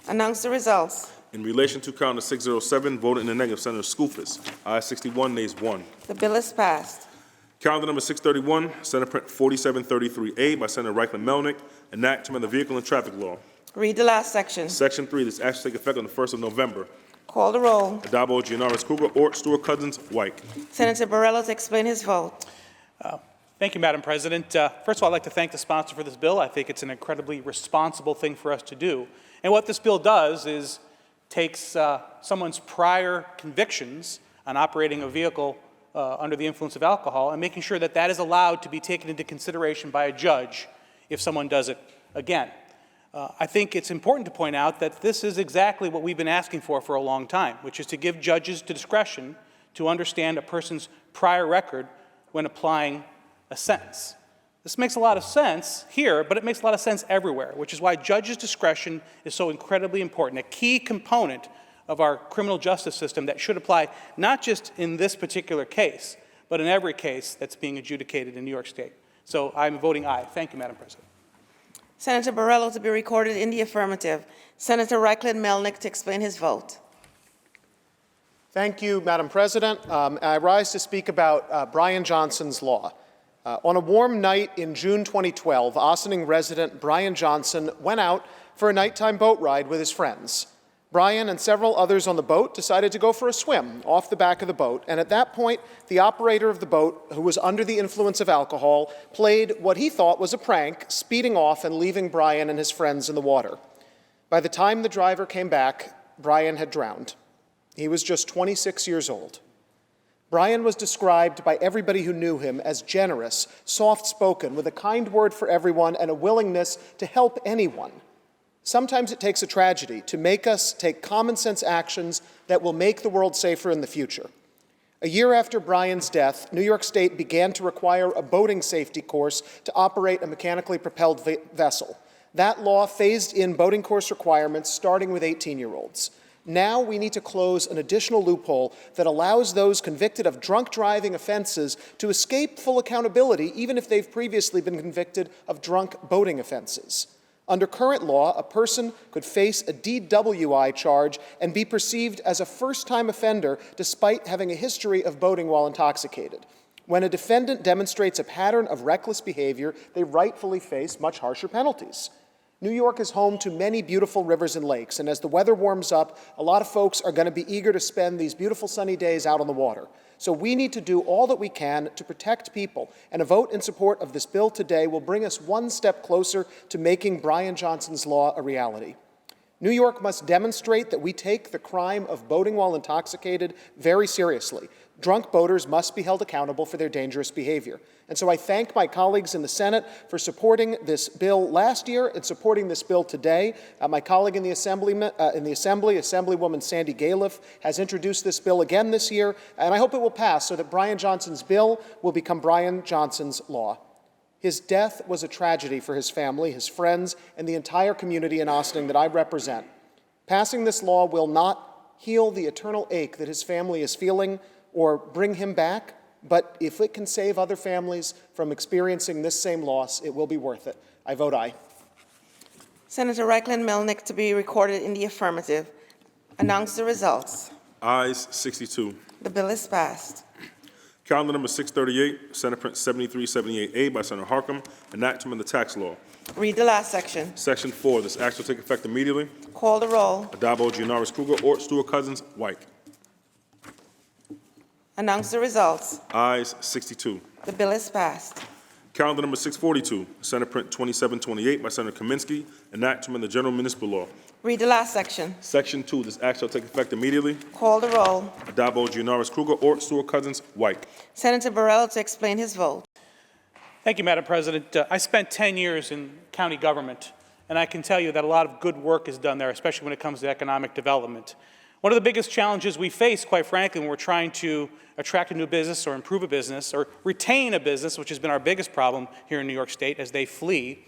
Announce the results. In relation to calendar 607, voted in the negative, Senator Skoufis. Ayes 61, nays 1. The bill is passed. Calendar number 631, Senate Print 4733A by Senator Reichlin Melnick, an act to amend the vehicle and traffic law. Read the last section. Section 3, this act will take effect on the 1st of November. Call the roll. Addabbo, Gianaris, Kruger, Ort, Stewart, Cousins, White. Senator Borrello to explain his vote. Thank you, Madam President. First of all, I'd like to thank the sponsor for this bill. I think it's an incredibly responsible thing for us to do. And what this bill does is takes someone's prior convictions on operating a vehicle under the influence of alcohol and making sure that that is allowed to be taken into consideration by a judge if someone does it again. I think it's important to point out that this is exactly what we've been asking for a long time, which is to give judges discretion to understand a person's prior record when applying a sentence. This makes a lot of sense here, but it makes a lot of sense everywhere, which is why judges' discretion is so incredibly important, a key component of our criminal justice system that should apply not just in this particular case, but in every case that's being adjudicated in New York State. So I'm voting aye. Thank you, Madam President. Senator Borrello to be recorded in the affirmative. Senator Reichlin Melnick to explain his vote. Thank you, Madam President. I rise to speak about Brian Johnson's law. On a warm night in June 2012, Ossining resident Brian Johnson went out for a nighttime boat ride with his friends. Brian and several others on the boat decided to go for a swim off the back of the boat, and at that point, the operator of the boat, who was under the influence of alcohol, played what he thought was a prank, speeding off and leaving Brian and his friends in the water. By the time the driver came back, Brian had drowned. He was just 26 years old. Brian was described by everybody who knew him as generous, soft-spoken, with a kind word for everyone and a willingness to help anyone. Sometimes it takes a tragedy to make us take common-sense actions that will make the world safer in the future. A year after Brian's death, New York State began to require a boating safety course to operate a mechanically propelled vessel. That law phased in boating course requirements starting with 18-year-olds. Now we need to close an additional loophole that allows those convicted of drunk driving offenses to escape full accountability even if they've previously been convicted of drunk boating offenses. Under current law, a person could face a DWI charge and be perceived as a first-time offender despite having a history of boating while intoxicated. When a defendant demonstrates a pattern of reckless behavior, they rightfully face much harsher penalties. New York is home to many beautiful rivers and lakes, and as the weather warms up, a lot of folks are going to be eager to spend these beautiful sunny days out on the water. So we need to do all that we can to protect people, and a vote in support of this bill today will bring us one step closer to making Brian Johnson's law a reality. New York must demonstrate that we take the crime of boating while intoxicated very seriously. Drunk boaters must be held accountable for their dangerous behavior. And so I thank my colleagues in the Senate for supporting this bill last year and supporting this bill today. My colleague in the Assembly, Assemblywoman Sandy Galiff, has introduced this bill again this year, and I hope it will pass so that Brian Johnson's bill will become Brian Johnson's law. His death was a tragedy for his family, his friends, and the entire community in Ossining that I represent. Passing this law will not heal the eternal ache that his family is feeling or bring him back, but if it can save other families from experiencing this same loss, it will be worth it. I vote aye. Senator Reichlin Melnick to be recorded in the affirmative. Announce the results. Ayes 62. The bill is passed. Calendar number 638, Senate Print 7378A by Senator Harkam, enactment of the tax law. Read the last section. Section 4, this act will take effect immediately. Call the roll. Adabo, Gianaris Kruger, Ort, Stewart-Cousins, White. Announce the results. Ayes 62. The bill is passed. Calendar number 642, Senate Print 2728 by Senator Kaminsky, enactment of the general municipal law. Read the last section. Section 2, this act shall take effect immediately. Call the roll. Adabo, Gianaris Kruger, Ort, Stewart-Cousins, White. Senator Borrello to explain his vote. Thank you, Madam President. I spent 10 years in county government, and I can tell you that a lot of good work is done there, especially when it comes to economic development. One of the biggest challenges we face, quite frankly, when we're trying to attract a new business or improve a business or retain a business, which has been our biggest problem here in New York State as they flee,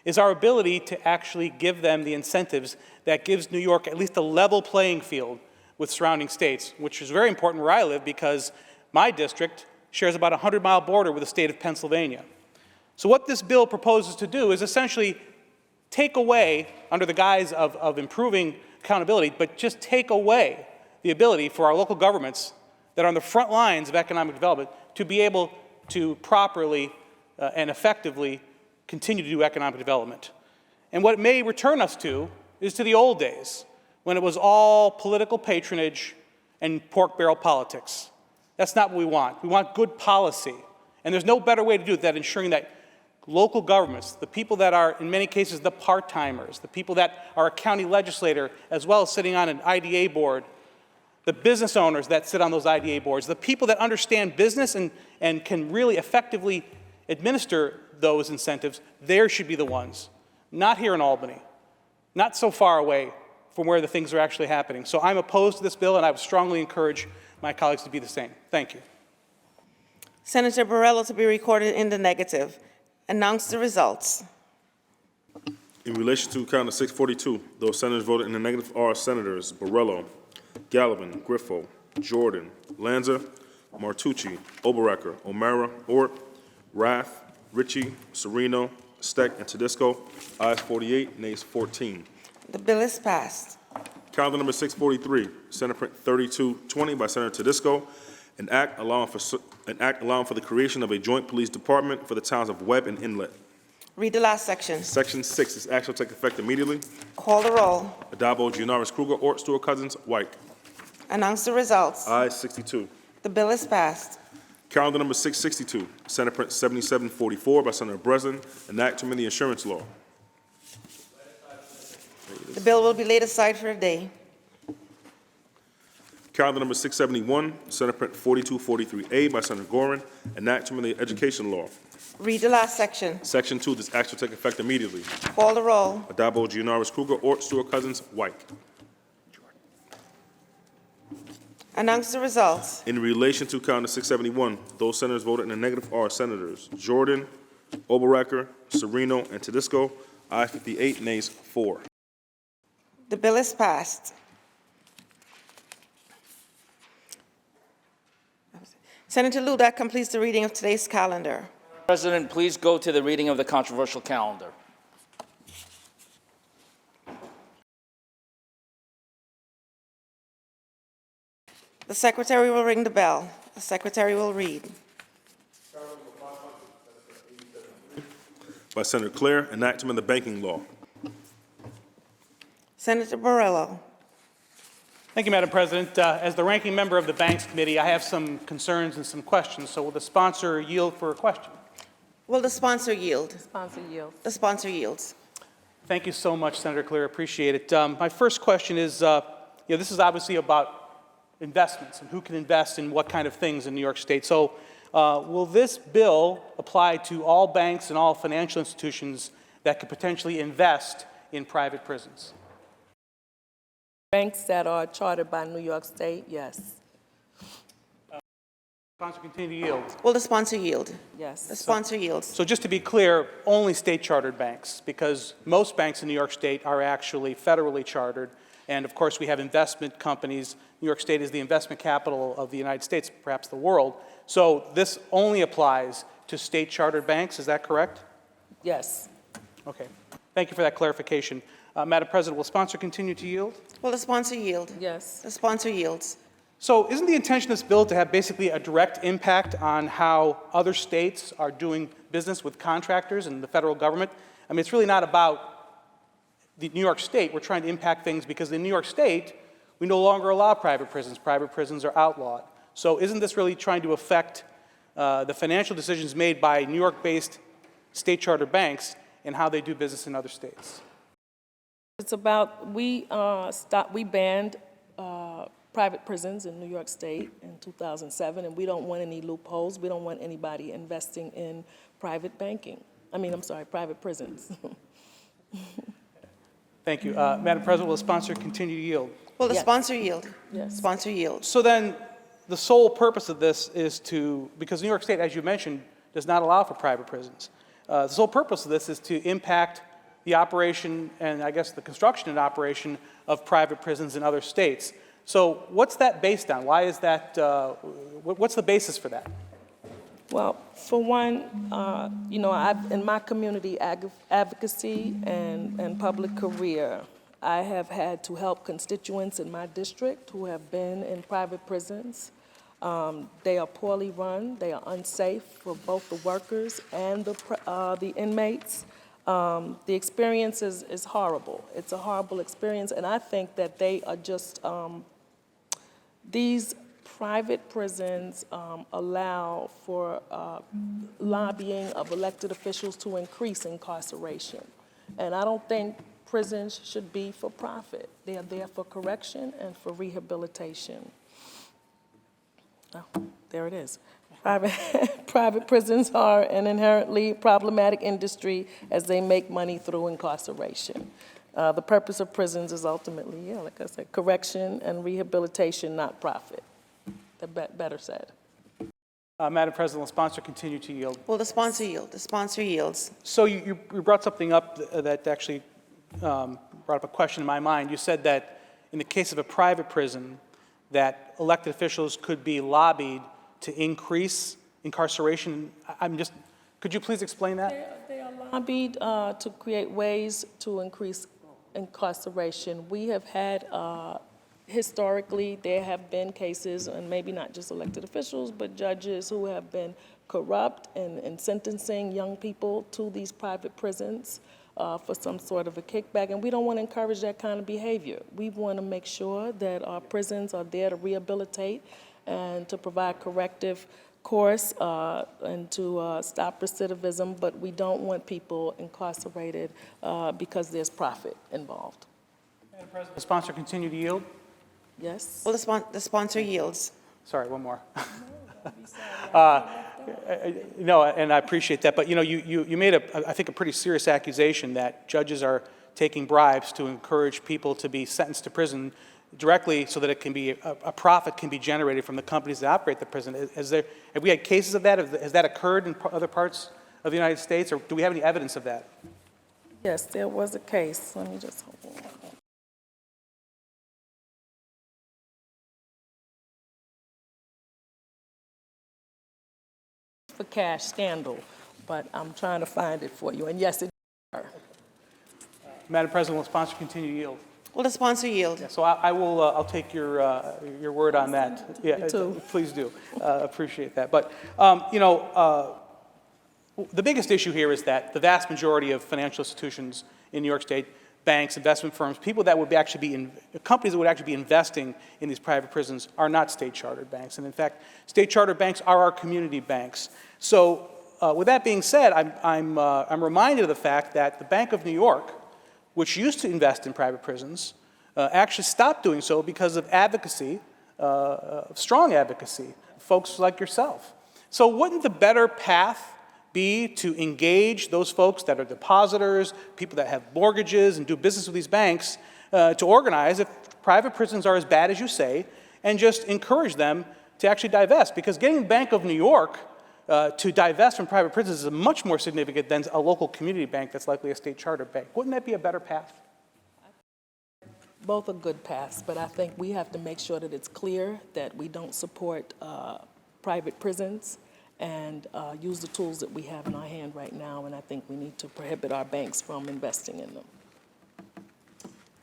is our ability to actually give them the incentives that gives New York at least a level playing field with surrounding states, which is very important where I live because my district shares about a 100-mile border with the state of Pennsylvania. So what this bill proposes to do is essentially take away, under the guise of improving accountability, but just take away the ability for our local governments that are on the front lines of economic development to be able to properly and effectively continue to do economic development. And what it may return us to is to the old days, when it was all political patronage and pork barrel politics. That's not what we want. We want good policy. And there's no better way to do it than ensuring that local governments, the people that are, in many cases, the part-timers, the people that are a county legislator, as well as sitting on an IDA board, the business owners that sit on those IDA boards, the people that understand business and can really effectively administer those incentives, there should be the ones. Not here in Albany, not so far away from where the things are actually happening. So I'm opposed to this bill, and I would strongly encourage my colleagues to be the same. Thank you. Senator Borrello to be recorded in the negative. Announce the results. In relation to County 642, those senators voted in the negative are Senators Borrello, Gallivan, Griffo, Jordan, Lanza, Martucci, Oberacker, O'Mara, Ort, Rath, Ritchie, Sereno, Steck, and Tedisco. Ayes 48, nays 14. The bill is passed. Calendar number 643, Senate Print 3220 by Senator Tedisco, an act allowing for the creation of a joint police department for the towns of Webb and Inlet. Read the last section. Section 6, this act shall take effect immediately. Call the roll. Adabo, Gianaris, Kruger, Ort, Stewart, Cousins, White. Announce the results. Ayes 62. The bill is passed. Calendar number 662, Senate Print 7744 by Senator Breslin, an act to amend the insurance law. The bill will be laid aside for a day. Calendar number 671, Senate Print 4243A by Senator Gorin, an act to amend the education law. Read the last section. Section 2, this act shall take effect immediately. Call the roll. Adabo, Gianaris, Kruger, Ort, Stewart, Cousins, White. Announce the results. In relation to Calendar 671, those senators voted in the negative are Senators Jordan, Oberacker, Sereno, and Tedisco. Ayes 58, nays 4. The bill is passed. Senator Liu, that completes the reading of today's calendar. President, please go to the reading of the controversial calendar. The secretary will ring the bell. The secretary will read. By Senator Clare, an act to amend the banking law. Senator Borrello. Thank you, Madam President. As the ranking member of the Banks Committee, I have some concerns and some questions. So will the sponsor yield for a question? Will the sponsor yield? Sponsor yields. The sponsor yields. Thank you so much, Senator Clare. Appreciate it. My first question is, this is obviously about investments and who can invest in what kind of things in New York State. So will this bill apply to all banks and all financial institutions that could potentially invest in private prisons? Banks that are chartered by New York State, yes. Sponsor continue to yield. Will the sponsor yield? Yes. The sponsor yields. So just to be clear, only state-chartered banks, because most banks in New York State are actually federally chartered. And of course, we have investment companies. New York State is the investment capital of the United States, perhaps the world. So this only applies to state-chartered banks, is that correct? Yes. Okay. Thank you for that clarification. Madam President, will sponsor continue to yield? Will the sponsor yield? Yes. The sponsor yields. So isn't the intention of this bill to have basically a direct impact on how other states are doing business with contractors and the federal government? I mean, it's really not about the New York State. We're trying to impact things because in New York State, we no longer allow private prisons. Private prisons are outlawed. So isn't this really trying to affect the financial decisions made by New York-based state charter banks and how they do business in other states? It's about, we banned private prisons in New York State in 2007, and we don't want any loopholes. We don't want anybody investing in private banking. Private prisons. Thank you. Madam President, will the sponsor continue to yield? Will the Yes. sponsor yield? Yes. Sponsor yields. So then, the sole purpose of this is to, because New York State, as you mentioned, does not allow for private prisons. The sole purpose of this is to impact the operation and I guess the construction and operation of private prisons in other states. So what's that based on? Why is that, what's the basis for that? Well, for one, I've, in my community advocacy and public career, I have had to help constituents in my district who have been in private prisons. They are poorly run. They are unsafe for both the workers and the inmates. The experience is horrible. It's a horrible experience, and I think that they are just, these private prisons allow for lobbying of elected officials to increase incarceration. And I don't think prisons should be for profit. They are there for correction and for rehabilitation. Oh, there it is. Private prisons are an inherently problematic industry as they make money through incarceration. The purpose of prisons is ultimately, like I said, correction and rehabilitation, not profit. Better said. Madam President, will the sponsor continue to yield? Will the sponsor yield? The sponsor yields. So you brought something up that actually brought up a question in my mind. You said that in the case of a private prison, that elected officials could be lobbied to increase incarceration. Could you please explain that? They are lobbied to create ways to increase incarceration. We have had, historically, there have been cases, and maybe not just elected officials, but judges who have been corrupt in sentencing young people to these private prisons for some sort of a kickback, and we don't want to encourage that kind of behavior. We want to make sure that our prisons are there to rehabilitate and to provide corrective course and to stop recidivism, but we don't want people incarcerated because there's profit involved. Madam President, the sponsor continue to yield? Yes? Will the sponsor yields. Sorry, one more. No, and I appreciate that, but you made I think a pretty serious accusation that judges are taking bribes to encourage people to be sentenced to prison directly so that it can be a profit can be generated from the companies that operate the prison. Have we had cases of that? Has that occurred in other parts of the United States, or do we have any evidence of that? Yes, there was a case. Let me just hold on. For cash scandal, but I'm trying to find it for you. And yes, it is. Madam President, will the sponsor continue to yield? Will the sponsor yield? Yeah, so I will. I'll take your word on that. Yeah, too. Please do. Appreciate that. But the biggest issue here is that the vast majority of financial institutions in New York State, banks, investment firms, people that would actually be companies that would actually be investing in these private prisons are not state-chartered banks. And in fact, state-chartered banks are our community banks. So with that being said, I'm reminded of the fact that the Bank of New York, which used to invest in private prisons, actually stopped doing so because of advocacy, strong advocacy, folks like yourself. So wouldn't the better path be to engage those folks that are depositors, people that have mortgages and do business with these banks, to organize if private prisons are as bad as you say, and just encourage them to actually divest? Because getting Bank of New York to divest from private prisons is much more significant than a local community bank that's likely a state charter bank. Wouldn't that be a better path? Both are good paths, but I think we have to make sure that it's clear that we don't support private prisons and use the tools that we have in our hand right now, and I think we need to prohibit our banks from investing in them.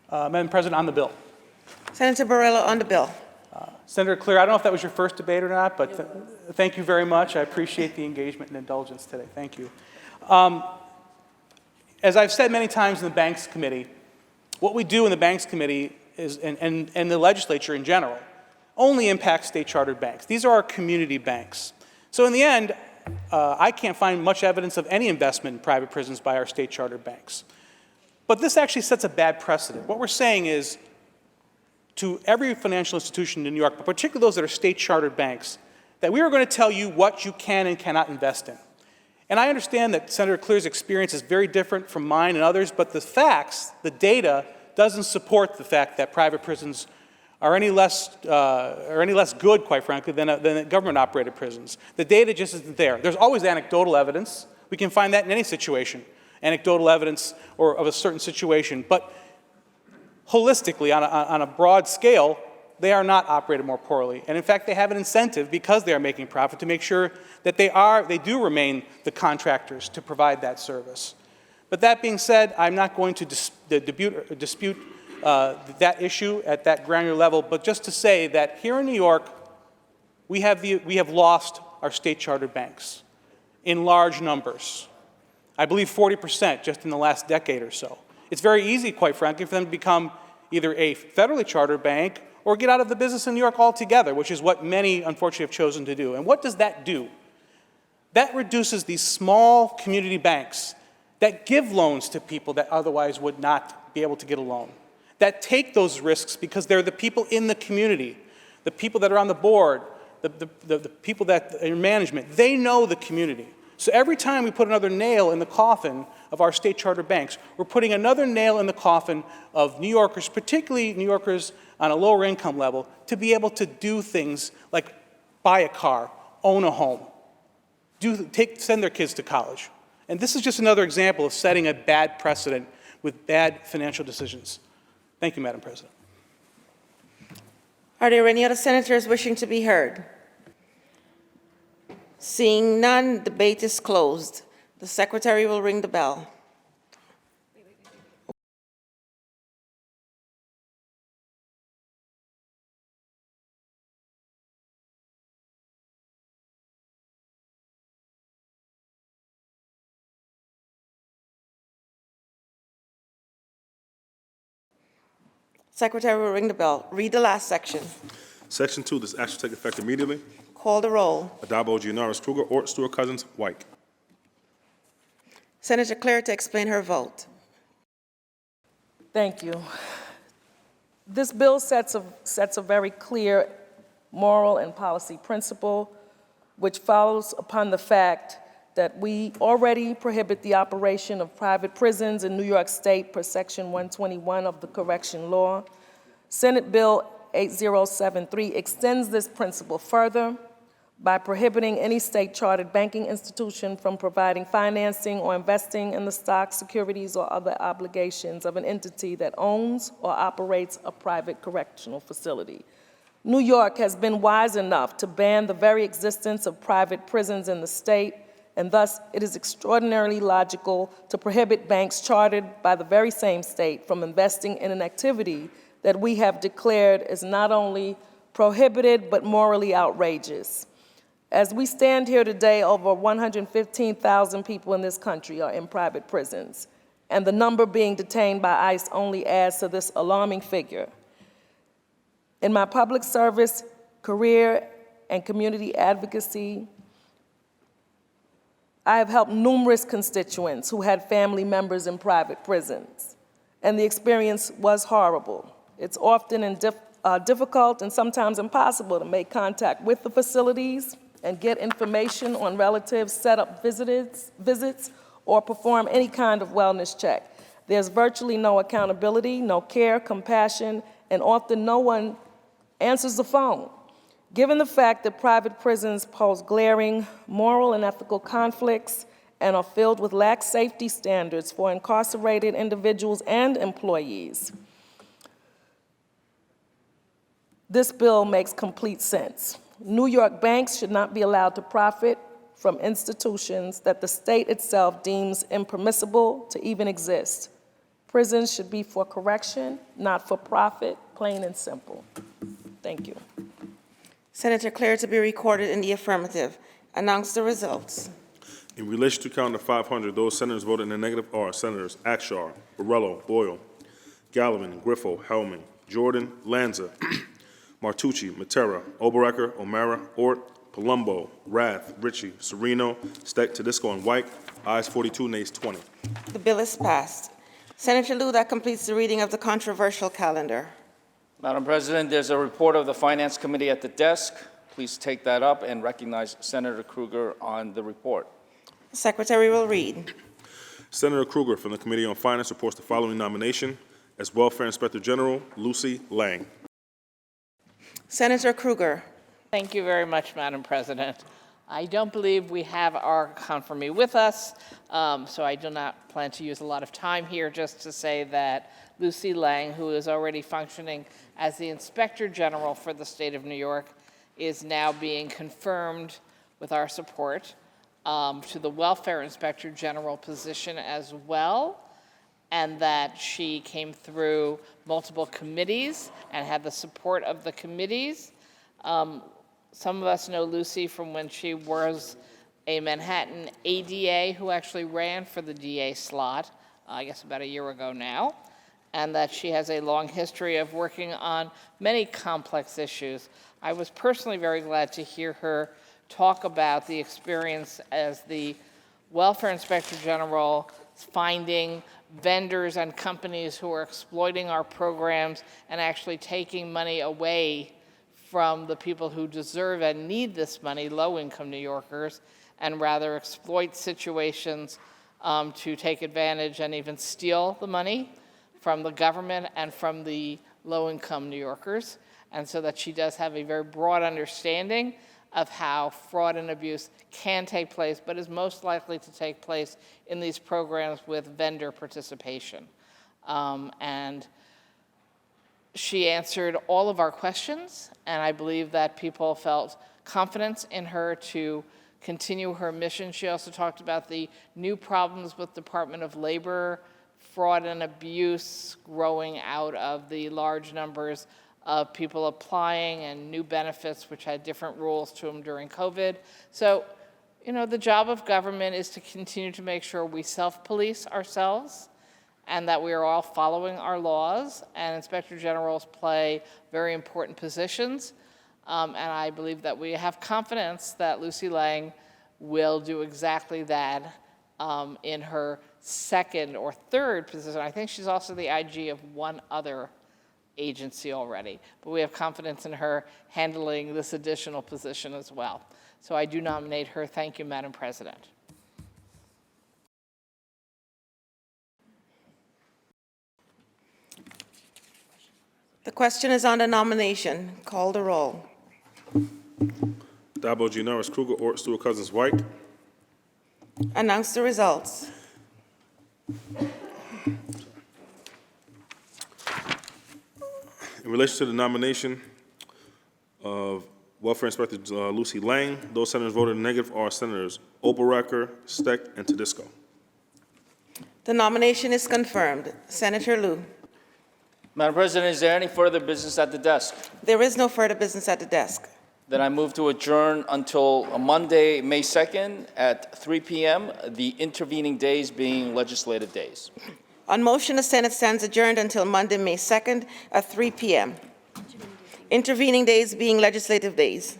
Madam President, on the bill. Senator Borrello on the bill. Senator Clear, I don't know if that was your first debate or not, but thank you very much. I appreciate the engagement and indulgence today. Thank you. As I've said many times in the Banks Committee, what we do in the Banks Committee is, and the legislature in general, only impacts state-chartered banks. These are our community banks. So in the end, I can't find much evidence of any investment in private prisons by our state-chartered banks. But this actually sets a bad precedent. What we're saying is, to every financial institution in New York, but particularly those that are state-chartered banks, that we are going to tell you what you can and cannot invest in. And I understand that Senator Clear's experience is very different from mine and others, but the facts, the data, doesn't support the fact that private prisons are any less good, quite frankly, than government-operated prisons. The data just isn't there. There's always anecdotal evidence. We can find that in any situation, anecdotal evidence or of a certain situation. But holistically, on a broad scale, they are not operated more poorly. And in fact, they have an incentive, because they are making profit, to make sure that they do remain the contractors to provide that service. But that being said, I'm not going to dispute that issue at that granular level, but just to say that here in New York, we have lost our state-chartered banks in large numbers. I believe 40% just in the last decade or so. It's very easy, quite frankly, for them to become either a federally chartered bank or get out of the business in New York altogether, which is what many, unfortunately, have chosen to do. And what does that do? That reduces these small community banks that give loans to people that otherwise would not be able to get a loan, that take those risks because they're the people in the community, the people that are on the board, the people that are in management. They know the community. So every time we put another nail in the coffin of our state charter banks. We're putting another nail in the coffin of New Yorkers, particularly New Yorkers on a lower income level, to be able to do things like buy a car, own a home, send their kids to college. And this is just another example of setting a bad precedent with bad financial decisions. Thank you, Madam President. Are there any other senators wishing to be heard? Seeing none, debate is closed. The secretary will ring the bell. Secretary will ring the bell. Read the last section. Section 2, this action take effect immediately. Call the roll. Addabbo, Gianaris, Kruger, Ort, Stewart-Cousins, White. Senator Claire to explain her vote. Thank you. This bill sets a very clear moral and policy principle, which follows upon the fact that we already prohibit the operation of private prisons in New York State per Section 121 of the Correction Law. Senate Bill 8073 extends this principle further by prohibiting any state-chartered banking institution from providing financing or investing in the stocks, securities, or other obligations of an entity that owns or operates a private correctional facility. New York has been wise enough to ban the very existence of private prisons in the state, and thus it is extraordinarily logical to prohibit banks chartered by the very same state from investing in an activity that we have declared is not only prohibited but morally outrageous. As we stand here today, over 115,000 people in this country are in private prisons, and the number being detained by ICE only adds to this alarming figure. In my public service, career, and community advocacy, I have helped numerous constituents who had family members in private prisons, and the experience was horrible. It's often difficult and sometimes impossible to make contact with the facilities and get information on relatives, set up visits, or perform any kind of wellness check. There's virtually no accountability, no care, compassion, and often no one answers the phone. Given the fact that private prisons pose glaring moral and ethical conflicts and are filled with lax safety standards for incarcerated individuals and employees, this bill makes complete sense. New York banks should not be allowed to profit from institutions that the state itself deems impermissible to even exist. Prisons should be for correction, not for profit, plain and simple. Thank you. Senator Claire to be recorded in the affirmative. Announce the results. In relation to count of 500, those senators voted in the negative are Senators Akshar, Borrello, Boyle, Gallivan, Griffo, Hellman, Jordan, Lanza, Martucci, Matera, Oberecker, O'Mara, Ort, Palumbo, Rath, Ritchie, Sereno, Steck, Tedisco, and White. Ayes 42, nays 20. The bill is passed. Senator Liu, that completes the reading of the controversial calendar. Madam President, there's a report of the Finance Committee at the desk. Please take that up and recognize Senator Kruger on the report. The Secretary will read. Senator Kruger from the Committee on Finance reports the following nomination as Welfare Inspector General, Lucy Lang. Senator Kruger. Thank you very much, Madam President. I don't believe we have our confirmee with us, so I do not plan to use a lot of time here, just to say that Lucy Lang, who is already functioning as the Inspector General for the state of New York, is now being confirmed with our support to the Welfare Inspector General position as well, and that she came through multiple committees and had the support of the committees. Some of us know Lucy from when she was a Manhattan ADA who actually ran for the DA slot, I guess about a year ago now, and that she has a long history of working on many complex issues. I was personally very glad to hear her talk about the experience as the Welfare Inspector General finding vendors and companies who are exploiting our programs and actually taking money away from the people who deserve and need this money, low-income New Yorkers, and rather exploit situations to take advantage and even steal the money from the government and from the low-income New Yorkers, and so that she does have a very broad understanding of how fraud and abuse can take place, but is most likely to take place in these programs with vendor participation. And she answered all of our questions, and I believe that people felt confidence in her to continue her mission. She also talked about the new problems with Department of Labor, fraud and abuse growing out of the large numbers of people applying and new benefits which had different rules to them during COVID. So, you know, the job of government is to continue to make sure we self-police ourselves and that we are all following our laws, and inspector generals play very important positions. And I believe that we have confidence that Lucy Lang will do exactly that in her second or third position. I think she's also the IG of one other agency already, but we have confidence in her handling this additional position as well. So I do nominate her. Thank you, Madam President. The question is on the nomination. Call the roll. Dabo, G. Norris, Kruger, Ort, Stewart, Cousins, White. Announce the results. In relation to the nomination of Welfare Inspector Lucy Lang, those senators voted negative are Senators Oberacker, Steck, and Tedisco. The nomination is confirmed. Senator Liu. Madam President, is there any further business at the desk? There is no further business at the desk. Then I move to adjourn until Monday, May 2nd at 3 p.m., the intervening days being legislative days. On motion, the Senate stands adjourned until Monday, May 2nd at 3 p.m. Intervening days being legislative days.